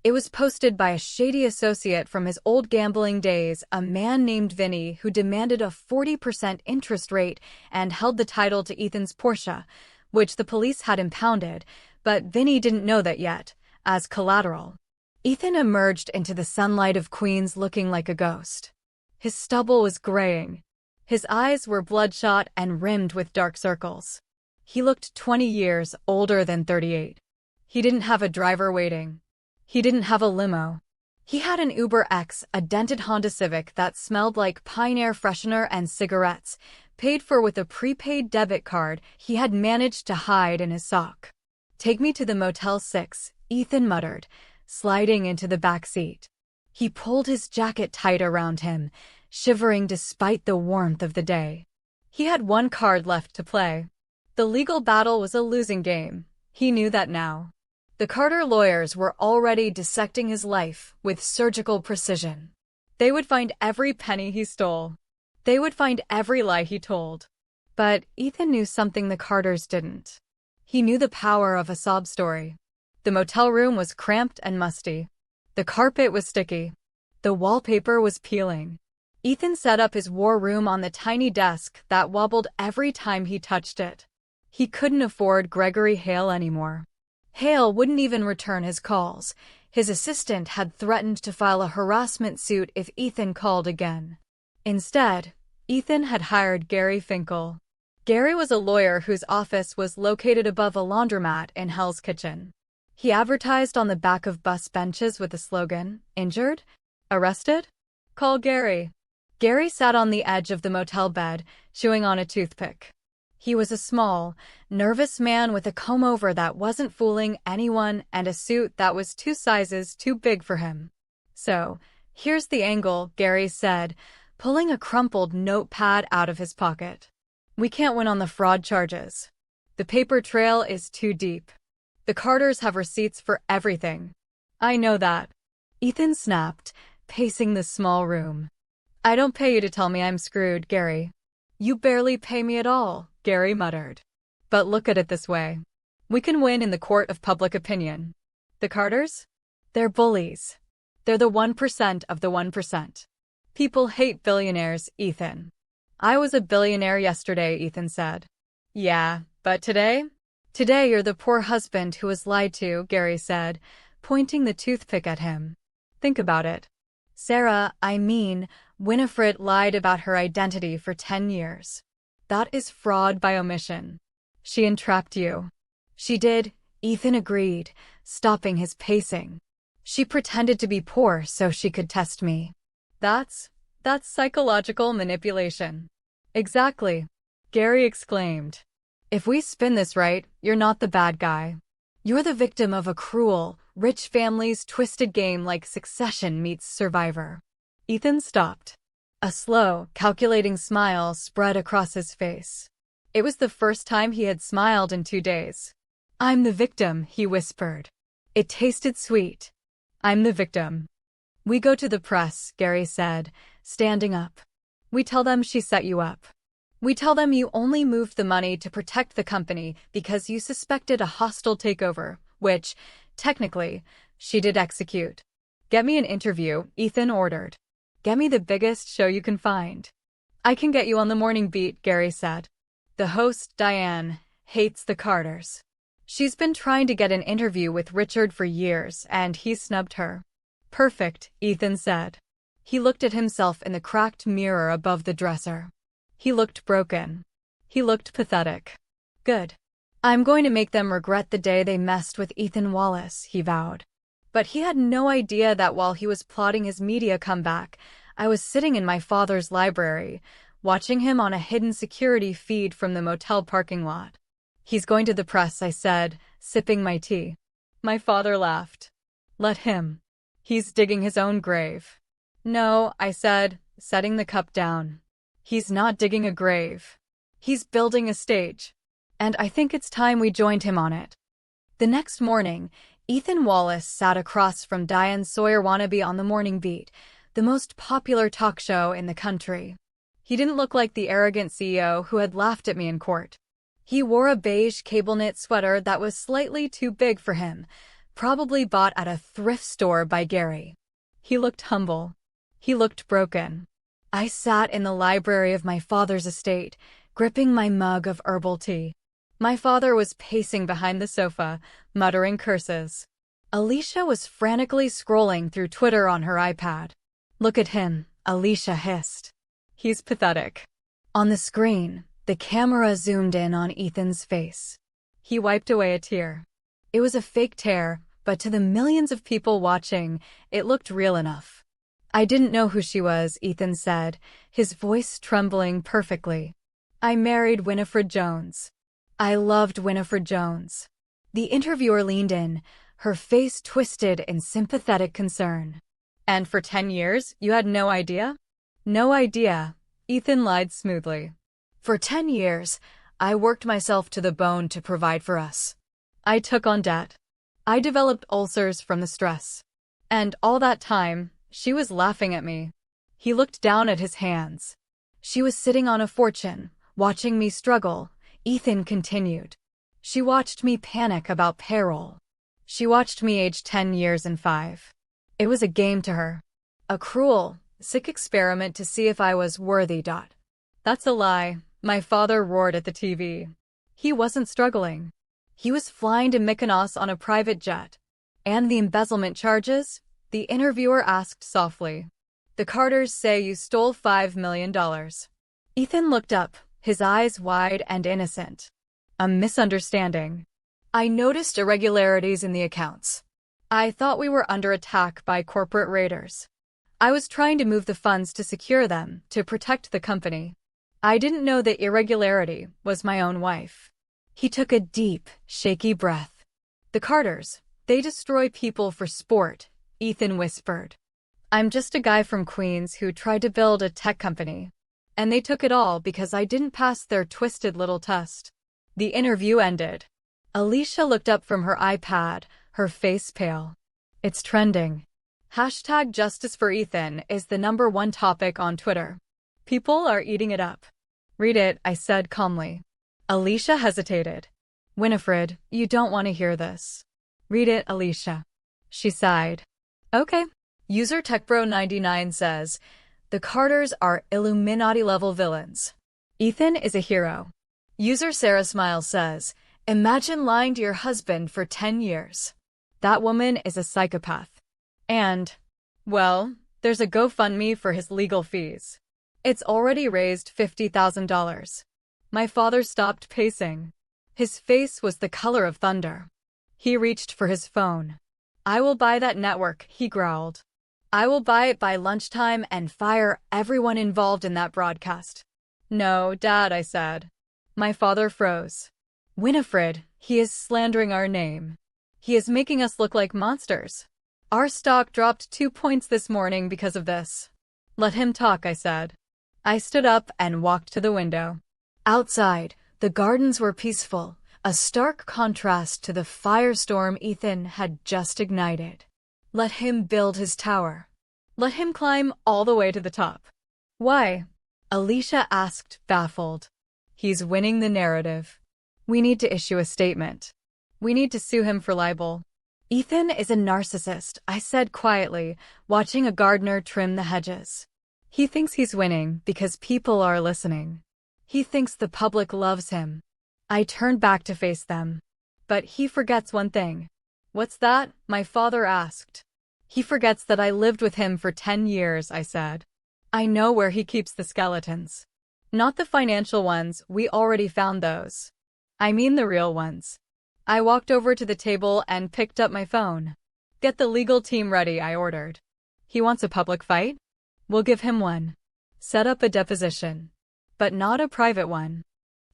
[SPEAKER 1] It was posted by a shady associate from his old gambling days, a man named Vinny, who demanded a 40% interest rate and held the title to Ethan's Porsche, which the police had impounded, but Vinny didn't know that yet, as collateral. Ethan emerged into the sunlight of Queens looking like a ghost. His stubble was graying. His eyes were bloodshot and rimmed with dark circles. He looked 20 years older than 38. He didn't have a driver waiting. He didn't have a limo. He had an Uber X, a dented Honda Civic that smelled like pine air freshener and cigarettes, paid for with a prepaid debit card he had managed to hide in his sock. "Take me to the Motel 6, Ethan muttered, sliding into the back seat. He pulled his jacket tight around him, shivering despite the warmth of the day. He had one card left to play. The legal battle was a losing game. He knew that now. The Carter lawyers were already dissecting his life with surgical precision. They would find every penny he stole. They would find every lie he told. But Ethan knew something the Carters didn't. He knew the power of a sob story. The motel room was cramped and musty. The carpet was sticky. The wallpaper was peeling. Ethan set up his war room on the tiny desk that wobbled every time he touched it. He couldn't afford Gregory Hale anymore. Hale wouldn't even return his calls. His assistant had threatened to file a harassment suit if Ethan called again. Instead, Ethan had hired Gary Finkel. Gary was a lawyer whose office was located above a laundromat in Hell's Kitchen. He advertised on the back of bus benches with the slogan, "Injured? Arrested? Call Gary." Gary sat on the edge of the motel bed, chewing on a toothpick. He was a small, nervous man with a comb-over that wasn't fooling anyone and a suit that was 2 sizes too big for him. "So, here's the angle," Gary said, pulling a crumpled notepad out of his pocket. "We can't win on the fraud charges. The paper trail is too deep. The Carters have receipts for everything." "I know that," Ethan snapped, pacing the small room. "I don't pay you to tell me I'm screwed, Gary." "You barely pay me at all," Gary muttered. "But look at it this way. We can win in the court of public opinion. The Carters? They're bullies. They're the 1% of the 1%. People hate billionaires, Ethan." "I was a billionaire yesterday," Ethan said. "Yeah, but today? Today you're the poor husband who was lied to," Gary said, pointing the toothpick at him. "Think about it. Winifred lied about her identity for 10 years. That is fraud by omission. She entrapped you." "She did," Ethan agreed, stopping his pacing. "She pretended to be poor so she could test me." That's psychological manipulation." "Exactly," Gary exclaimed. "If we spin this right, you're not the bad guy. You're the victim of a cruel, rich family's twisted game like Succession meets Survivor." Ethan stopped. A slow, calculating smile spread across his face. It was the first time he had smiled in 2 days. "I'm the victim," he whispered. It tasted sweet. "I'm the victim." "We go to the press," Gary said, standing up. "We tell them she set you up. We tell them you only moved the money to protect the company because you suspected a hostile takeover, which, technically, She did execute. Get me an interview, Ethan ordered. Get me the biggest show you can find. I can get you on the morning beat, Gary said. The host, Diane, hates the Carters. She's been trying to get an interview with Richard for years, and he snubbed her. Perfect, Ethan said. He looked at himself in the cracked mirror above the dresser. He looked broken. He looked pathetic. Good. I'm going to make them regret the day they messed with Ethan Wallace, he vowed. But he had no idea that while he was plotting his media comeback, I was sitting in my father's library, watching him on a hidden security feed from the motel parking lot. He's going to the press, I said, sipping my tea. My father laughed. Let him. He's digging his own grave. No, I said, setting the cup down. He's not digging a grave. He's building a stage. And I think it's time we joined him on it. The next morning, Ethan Wallace sat across from Diane Sawyer Wannabe on the morning beat, the most popular talk show in the country. He didn't look like the arrogant CEO who had laughed at me in court. He wore a beige cable-knit sweater that was slightly too big for him, probably bought at a thrift store by Gary. He looked humble. He looked broken. I sat in the library of my father's estate, gripping my mug of herbal tea. My father was pacing behind the sofa, muttering curses. Alicia was frantically scrolling through Twitter on her iPad. Look at him, Alicia hissed. He's pathetic. On the screen, the camera zoomed in on Ethan's face. He wiped away a tear. It was a fake tear, but to the millions of people watching, it looked real enough. I didn't know who she was, Ethan said, his voice trembling perfectly. I married Winifred Jones. I loved Winifred Jones. The interviewer leaned in, her face twisted in sympathetic concern. And for 10 years, you had no idea? No idea, Ethan lied smoothly. For 10 years, I worked myself to the bone to provide for us. I took on debt. I developed ulcers from the stress. And all that time, she was laughing at me. He looked down at his hands. She was sitting on a fortune, watching me struggle, Ethan continued. She watched me panic about payroll. She watched me age 10 years and 5. It was a game to her. A cruel, sick experiment to see if I was worthy. That's a lie, my father roared at the TV. He wasn't struggling. He was flying to Mykonos on a private jet. And the embezzlement charges? The interviewer asked softly. The Carters say you stole $5 million. Ethan looked up, his eyes wide and innocent. A misunderstanding. I noticed irregularities in the accounts. I thought we were under attack by corporate raiders. I was trying to move the funds to secure them, to protect the company. I didn't know the irregularity was my own wife. He took a deep, shaky breath. The Carters, they destroy people for sport, Ethan whispered. I'm just a guy from Queens who tried to build a tech company. And they took it all because I didn't pass their twisted little test. The interview ended. Alicia looked up from her iPad, her face pale. It's trending. Hashtag Justice for Ethan is the #1 topic on Twitter. People are eating it up. Read it, I said calmly. Alicia hesitated. Winifred, you don't want to hear this. Read it, Alicia. She sighed. Okay. User TechBro99 says, the Carters are Illuminati-level villains. Ethan is a hero. User Sarah Smiles says, imagine lying to your husband for 10 years. That woman is a psychopath. And, well, there's a GoFundMe for his legal fees. It's already raised $50,000. My father stopped pacing. His face was the color of thunder. He reached for his phone. I will buy that network, he growled. I will buy it by lunchtime and fire everyone involved in that broadcast. No, Dad, I said. My father froze. Winifred, he is slandering our name. He is making us look like monsters. Our stock dropped 2 points this morning because of this. Let him talk, I said. I stood up and walked to the window. Outside, the gardens were peaceful, a stark contrast to the firestorm Ethan had just ignited. Let him build his tower. Let him climb all the way to the top. Why? Alicia asked, baffled. He's winning the narrative. We need to issue a statement. We need to sue him for libel. Ethan is a narcissist, I said quietly, watching a gardener trim the hedges. He thinks he's winning because people are listening. He thinks the public loves him. I turned back to face them. But he forgets one thing. What's that? My father asked. He forgets that I lived with him for 10 years, I said. I know where he keeps the skeletons. Not the financial ones, we already found those. I mean the real ones. I walked over to the table and picked up my phone. Get the legal team ready, I ordered. He wants a public fight? We'll give him one. Set up a deposition. But not a private one.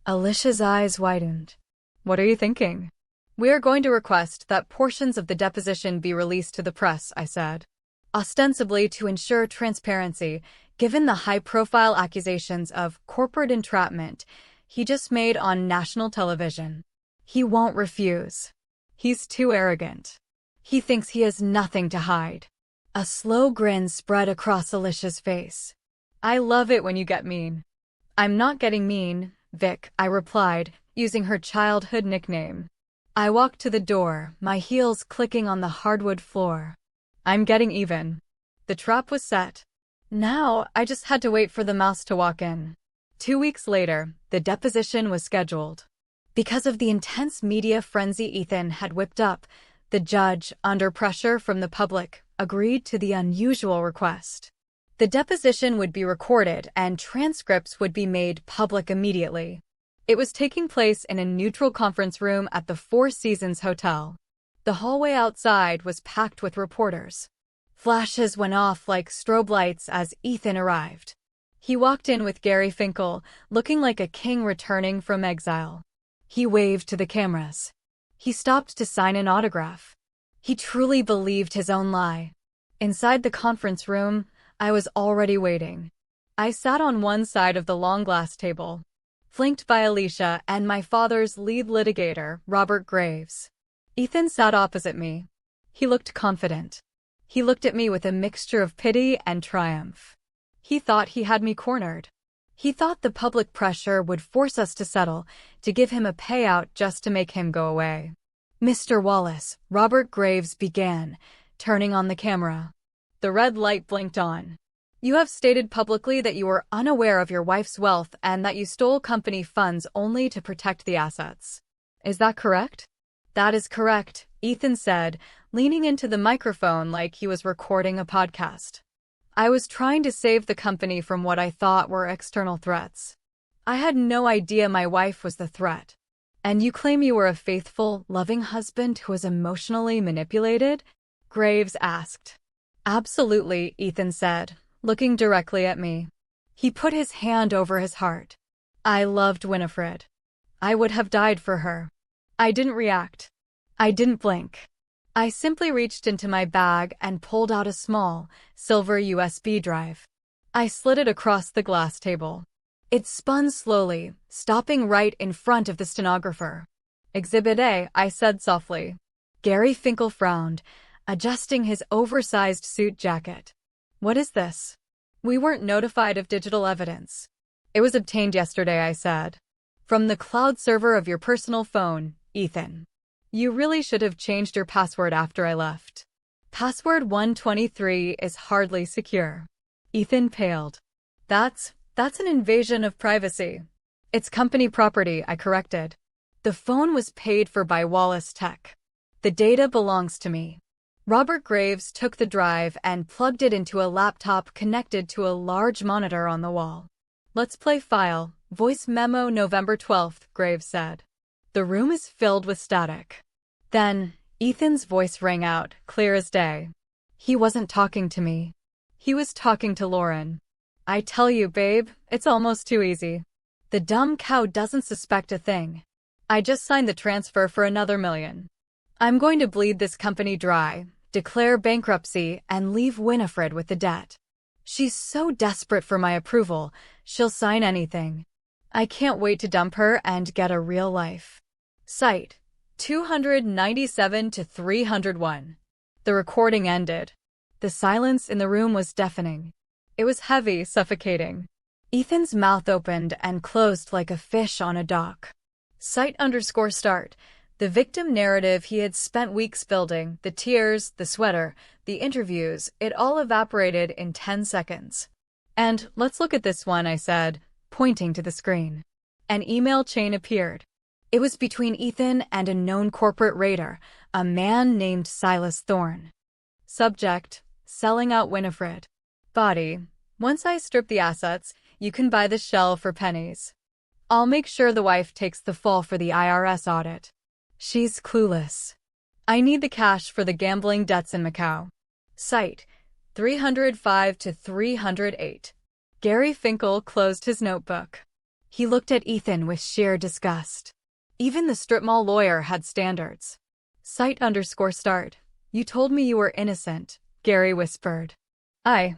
[SPEAKER 1] Alicia's eyes widened. What are you thinking? We are going to request that portions of the deposition be released to the press, I said. Ostensibly to ensure transparency, given the high-profile accusations of corporate entrapment he just made on national television. He won't refuse. He's too arrogant. He thinks he has nothing to hide. A slow grin spread across Alicia's face. I love it when you get mean. I'm not getting mean, Vic, I replied, using her childhood nickname. I walked to the door, my heels clicking on the hardwood floor. I'm getting even. The trap was set. Now, I just had to wait for the mouse to walk in. 2 weeks later, the deposition was scheduled. Because of the intense media frenzy Ethan had whipped up, the judge, under pressure from the public, agreed to the unusual request. The deposition would be recorded and transcripts would be made public immediately. It was taking place in a neutral conference room at the Four Seasons Hotel. The hallway outside was packed with reporters. Flashes went off like strobe lights as Ethan arrived. He walked in with Gary Finkel, looking like a king returning from exile. He waved to the cameras. He stopped to sign an autograph. He truly believed his own lie. Inside the conference room, I was already waiting. I sat on one side of the long glass table, flanked by Alicia and my father's lead litigator, Robert Graves. Ethan sat opposite me. He looked confident. He looked at me with a mixture of pity and triumph. He thought he had me cornered. He thought the public pressure would force us to settle, to give him a payout just to make him go away. Mr. Wallace, Robert Graves began, turning on the camera. The red light blinked on. You have stated publicly that you were unaware of your wife's wealth and that you stole company funds only to protect the assets. Is that correct? That is correct, Ethan said, leaning into the microphone like he was recording a podcast. I was trying to save the company from what I thought were external threats. I had no idea my wife was the threat. And you claim you were a faithful, loving husband who was emotionally manipulated? Graves asked. Absolutely, Ethan said, looking directly at me. He put his hand over his heart. I loved Winifred. I would have died for her. I didn't react. I didn't blink. I simply reached into my bag and pulled out a small, silver USB drive. I slid it across the glass table. It spun slowly, stopping right in front of the stenographer. Exhibit A, I said softly. Gary Finkel frowned, adjusting his oversized suit jacket. What is this? We weren't notified of digital evidence. It was obtained yesterday, I said. From the cloud server of your personal phone, Ethan. You really should have changed your password after I left. Password 123 is hardly secure. Ethan paled. That's an invasion of privacy. It's company property, I corrected. The phone was paid for by Wallace Tech. The data belongs to me. Robert Graves took the drive and plugged it into a laptop connected to a large monitor on the wall. Let's play file. Voice memo November 12th, Graves said. The room is filled with static. Then, Ethan's voice rang out, clear as day. He wasn't talking to me. He was talking to Lauren. I tell you, babe, it's almost too easy. The dumb cow doesn't suspect a thing. I just signed the transfer for another $1 million. I'm going to bleed this company dry, declare bankruptcy, and leave Winifred with the debt. She's so desperate for my approval, she'll sign anything. I can't wait to dump her and get a real life. Site 297 to 301. The recording ended. The silence in the room was deafening. It was heavy, suffocating. Ethan's mouth opened and closed like a fish on a dock. Site_start. The victim narrative he had spent weeks building, the tears, the sweater, the interviews, it all evaporated in 10 seconds. And let's look at this one, I said, pointing to the screen. An email chain appeared. It was between Ethan and a known corporate raider, a man named Silas Thorne. Subject: selling out Winifred. Body: once I strip the assets, you can buy the shell for pennies. I'll make sure the wife takes the fall for the IRS audit. She's clueless. I need the cash for the gambling debts in Macau. Site: 305 to 308. Gary Finkel closed his notebook. He looked at Ethan with sheer disgust. Even the strip mall lawyer had standards. Site_start. You told me you were innocent, Gary whispered. I.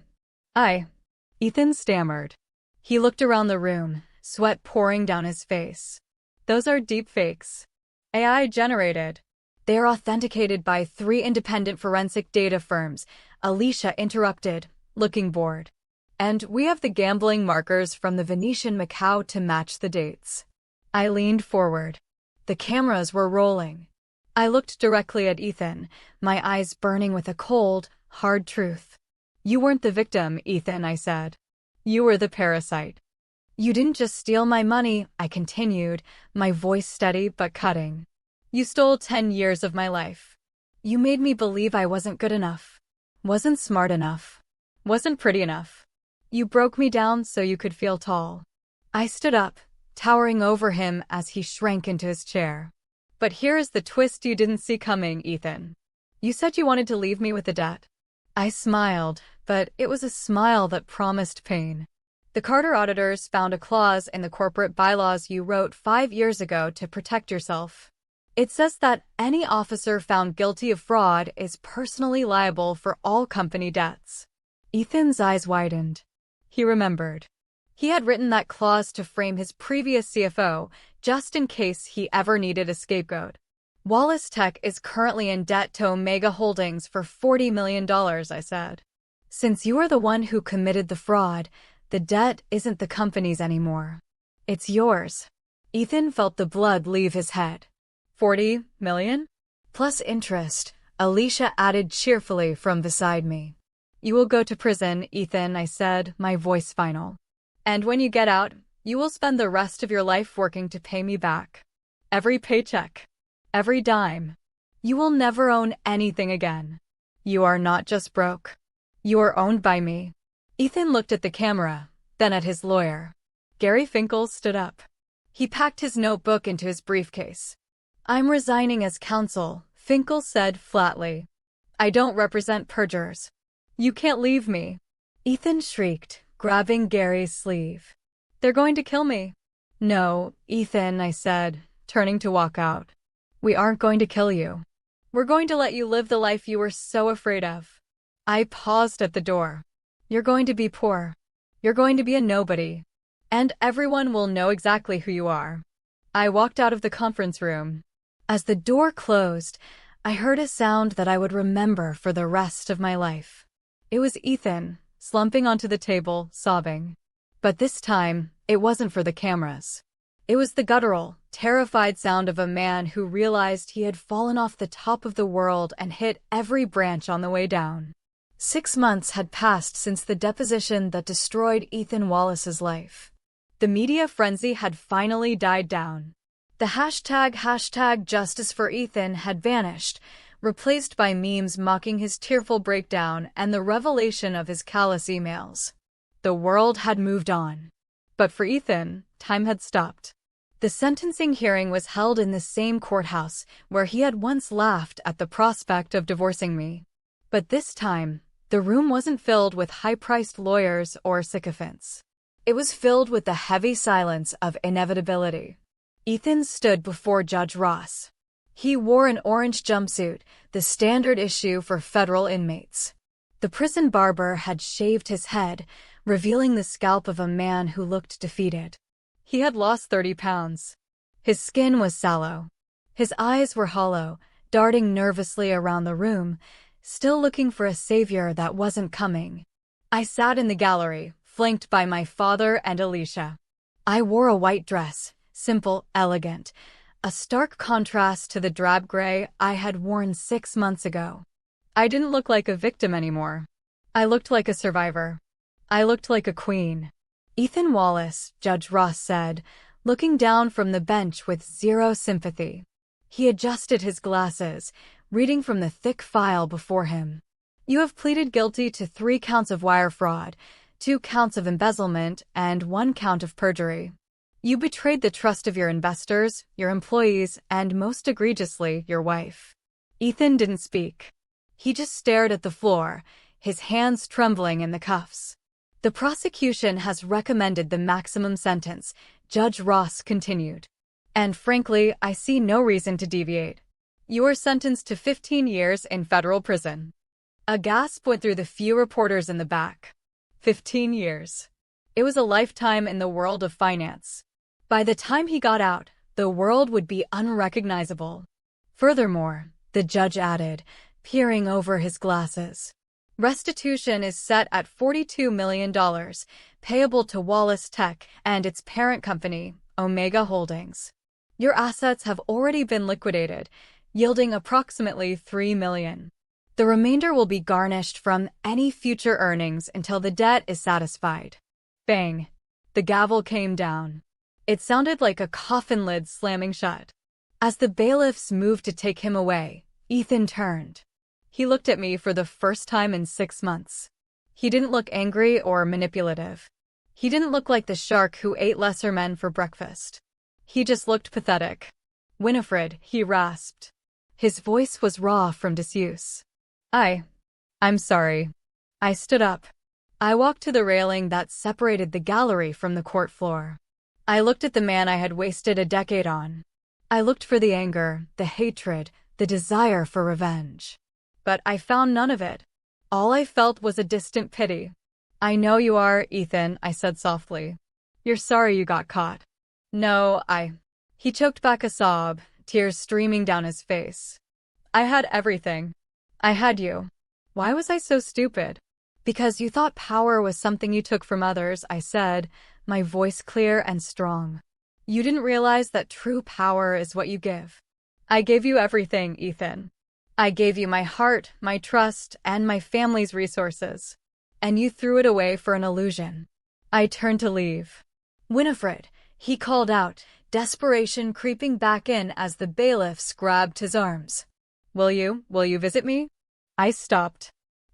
[SPEAKER 1] Ethan stammered. He looked around the room, sweat pouring down his face. Those are deepfakes. AI generated. They are authenticated by 3 independent forensic data firms, Alicia interrupted, looking bored. And we have the gambling markers from the Venetian Macau to match the dates. I leaned forward. The cameras were rolling. I looked directly at Ethan, my eyes burning with a cold, hard truth. You weren't the victim, Ethan, I said. You were the parasite. You didn't just steal my money, I continued, my voice steady but cutting. You stole 10 years of my life. You made me believe I wasn't good enough, wasn't smart enough, wasn't pretty enough. You broke me down so you could feel tall. I stood up, towering over him as he shrank into his chair. But here is the twist you didn't see coming, Ethan. You said you wanted to leave me with a debt. I smiled, but it was a smile that promised pain. The Carter auditors found a clause in the corporate bylaws you wrote 5 years ago to protect yourself. It says that any officer found guilty of fraud is personally liable for all company debts. Ethan's eyes widened. He remembered. He had written that clause to frame his previous CFO, just in case he ever needed a scapegoat. Wallace Tech is currently in debt to Omega Holdings for $40 million, I said. Since you are the one who committed the fraud, the debt isn't the company's anymore. It's yours. Ethan felt the blood leave his head. 40 million? Plus interest, Alicia added cheerfully from beside me. You will go to prison, Ethan, I said, my voice final. And when you get out, you will spend the rest of your life working to pay me back. Every paycheck. Every dime. You will never own anything again. You are not just broke. You are owned by me. Ethan looked at the camera, then at his lawyer. Gary Finkel stood up. He packed his notebook into his briefcase. I'm resigning as counsel, Finkel said flatly. I don't represent perjurers. You can't leave me. Ethan shrieked, grabbing Gary's sleeve. They're going to kill me. No, Ethan, I said, turning to walk out. We aren't going to kill you. We're going to let you live the life you were so afraid of. I paused at the door. You're going to be poor. You're going to be a nobody. And everyone will know exactly who you are. I walked out of the conference room. As the door closed, I heard a sound that I would remember for the rest of my life. It was Ethan, slumping onto the table, sobbing. But this time, it wasn't for the cameras. It was the guttural, terrified sound of a man who realized he had fallen off the top of the world and hit every branch on the way down. 6 months had passed since the deposition that destroyed Ethan Wallace's life. The media frenzy had finally died down. The hashtag justice for Ethan had vanished, replaced by memes mocking his tearful breakdown and the revelation of his callous emails. The world had moved on. But for Ethan, time had stopped. The sentencing hearing was held in the same courthouse where he had once laughed at the prospect of divorcing me. But this time, the room wasn't filled with high-priced lawyers or sycophants. It was filled with the heavy silence of inevitability. Ethan stood before Judge Ross. He wore an orange jumpsuit, the standard issue for federal inmates. The prison barber had shaved his head, revealing the scalp of a man who looked defeated. He had lost 30 pounds. His skin was sallow. His eyes were hollow, darting nervously around the room, still looking for a savior that wasn't coming. I sat in the gallery, flanked by my father and Alicia. I wore a white dress, simple, elegant, a stark contrast to the drab gray I had worn 6 months ago. I didn't look like a victim anymore. I looked like a survivor. I looked like a queen. "Ethan Wallace," Judge Ross said, looking down from the bench with zero sympathy. He adjusted his glasses, reading from the thick file before him. "You have pleaded guilty to 3 counts of wire fraud, 2 counts of embezzlement, and 1 count of perjury. You betrayed the trust of your investors, your employees, and most egregiously, your wife." Ethan didn't speak. He just stared at the floor, his hands trembling in the cuffs. "The prosecution has recommended the maximum sentence," Judge Ross continued. "And frankly, I see no reason to deviate. You are sentenced to 15 years in federal prison." A gasp went through the few reporters in the back. 15 years. It was a lifetime in the world of finance. By the time he got out, the world would be unrecognizable. Furthermore, the judge added, peering over his glasses, restitution is set at $42 million, payable to Wallace Tech and its parent company, Omega Holdings. Your assets have already been liquidated, yielding approximately $3 million. The remainder will be garnished from any future earnings until the debt is satisfied. Bang! The gavel came down. It sounded like a coffin lid slamming shut. As the bailiffs moved to take him away, Ethan turned. He looked at me for the first time in 6 months. He didn't look angry or manipulative. He didn't look like the shark who ate lesser men for breakfast. He just looked pathetic. "Winifred," he rasped. His voice was raw from disuse. I'm sorry." I stood up. I walked to the railing that separated the gallery from the court floor. I looked at the man I had wasted a decade on. I looked for the anger, the hatred, the desire for revenge. But I found none of it. All I felt was a distant pity. "I know you are, Ethan," I said softly. "You're sorry you got caught." "No, He choked back a sob, tears streaming down his face. "I had everything. I had you. Why was I so stupid?" "Because you thought power was something you took from others," I said, my voice clear and strong. "You didn't realize that true power is what you give." "I gave you everything, Ethan. I gave you my heart, my trust, and my family's resources. And you threw it away for an illusion." I turned to leave. "Winifred," he called out, desperation creeping back in as the bailiffs grabbed his arms. Will you visit me?" I stopped.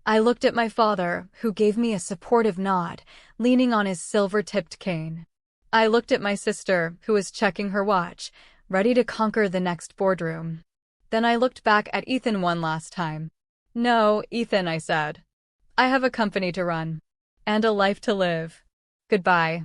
[SPEAKER 1] I looked at my father, who gave me a supportive nod, leaning on his silver-tipped cane. I looked at my sister, who was checking her watch, ready to conquer the next boardroom. Then I looked back at Ethan one last time. "No, Ethan," I said. "I have a company to run. And a life to live. Goodbye."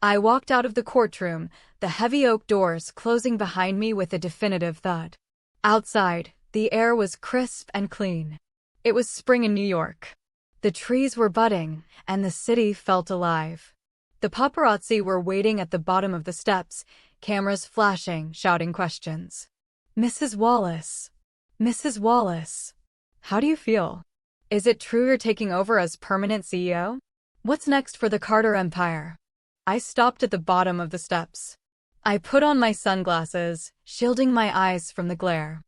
[SPEAKER 1] I walked out of the courtroom, the heavy oak doors closing behind me with a definitive thud. Outside, the air was crisp and clean. It was spring in New York. The trees were budding, and the city felt alive. The paparazzi were waiting at the bottom of the steps, cameras flashing, shouting questions. "Mrs. Wallace. Mrs. Wallace. How do you feel? Is it true you're taking over as permanent CEO? What's next for the Carter empire?" I stopped at the bottom of the steps. I put on my sunglasses, shielding my eyes from the glare.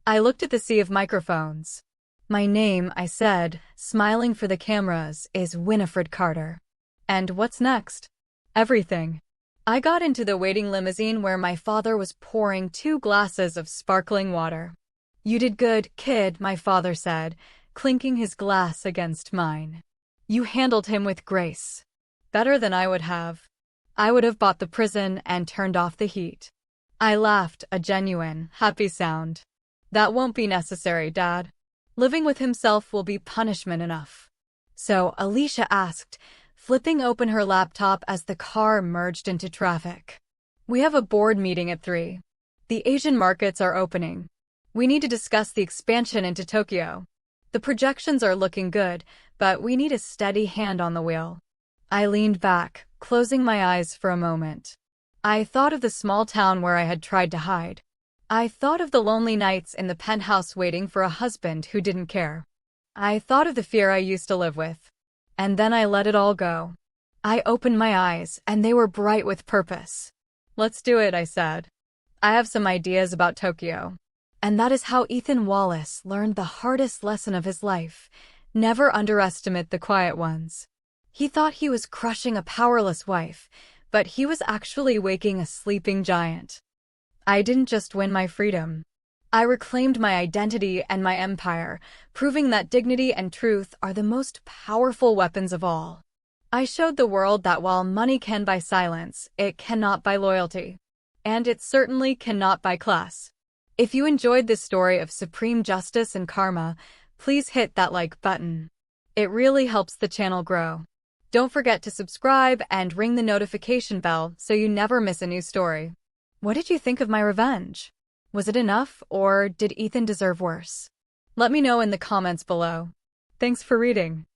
[SPEAKER 1] I looked at the sea of microphones. "My name," I said, smiling for the cameras, "is Winifred Carter." "And what's next?" "Everything." I got into the waiting limousine where my father was pouring 2 glasses of sparkling water. "You did good, kid," my father said, clinking his glass against mine. "You handled him with grace. Better than I would have. I would have bought the prison and turned off the heat." I laughed, a genuine, happy sound. "That won't be necessary, Dad. Living with himself will be punishment enough." "So," Alicia asked, flipping open her laptop as the car merged into traffic. "We have a board meeting at 3. The Asian markets are opening. We need to discuss the expansion into Tokyo. The projections are looking good, but we need a steady hand on the wheel." I leaned back, closing my eyes for a moment. I thought of the small town where I had tried to hide. I thought of the lonely nights in the penthouse waiting for a husband who didn't care. I thought of the fear I used to live with. And then I let it all go. I opened my eyes, and they were bright with purpose. "Let's do it," I said. I have some ideas about Tokyo. And that is how Ethan Wallace learned the hardest lesson of his life. Never underestimate the quiet ones. He thought he was crushing a powerless wife, but he was actually waking a sleeping giant. I didn't just win my freedom. I reclaimed my identity and my empire, proving that dignity and truth are the most powerful weapons of all. I showed the world that while money can buy silence, it cannot buy loyalty. And it certainly cannot buy class. If you enjoyed this story of supreme justice and karma, please hit that like button. It really helps the channel grow. Don't forget to subscribe and ring the notification bell so you never miss a new story. What did you think of my revenge? Was it enough, or did Ethan deserve worse? Let me know in the comments below. Thanks for reading.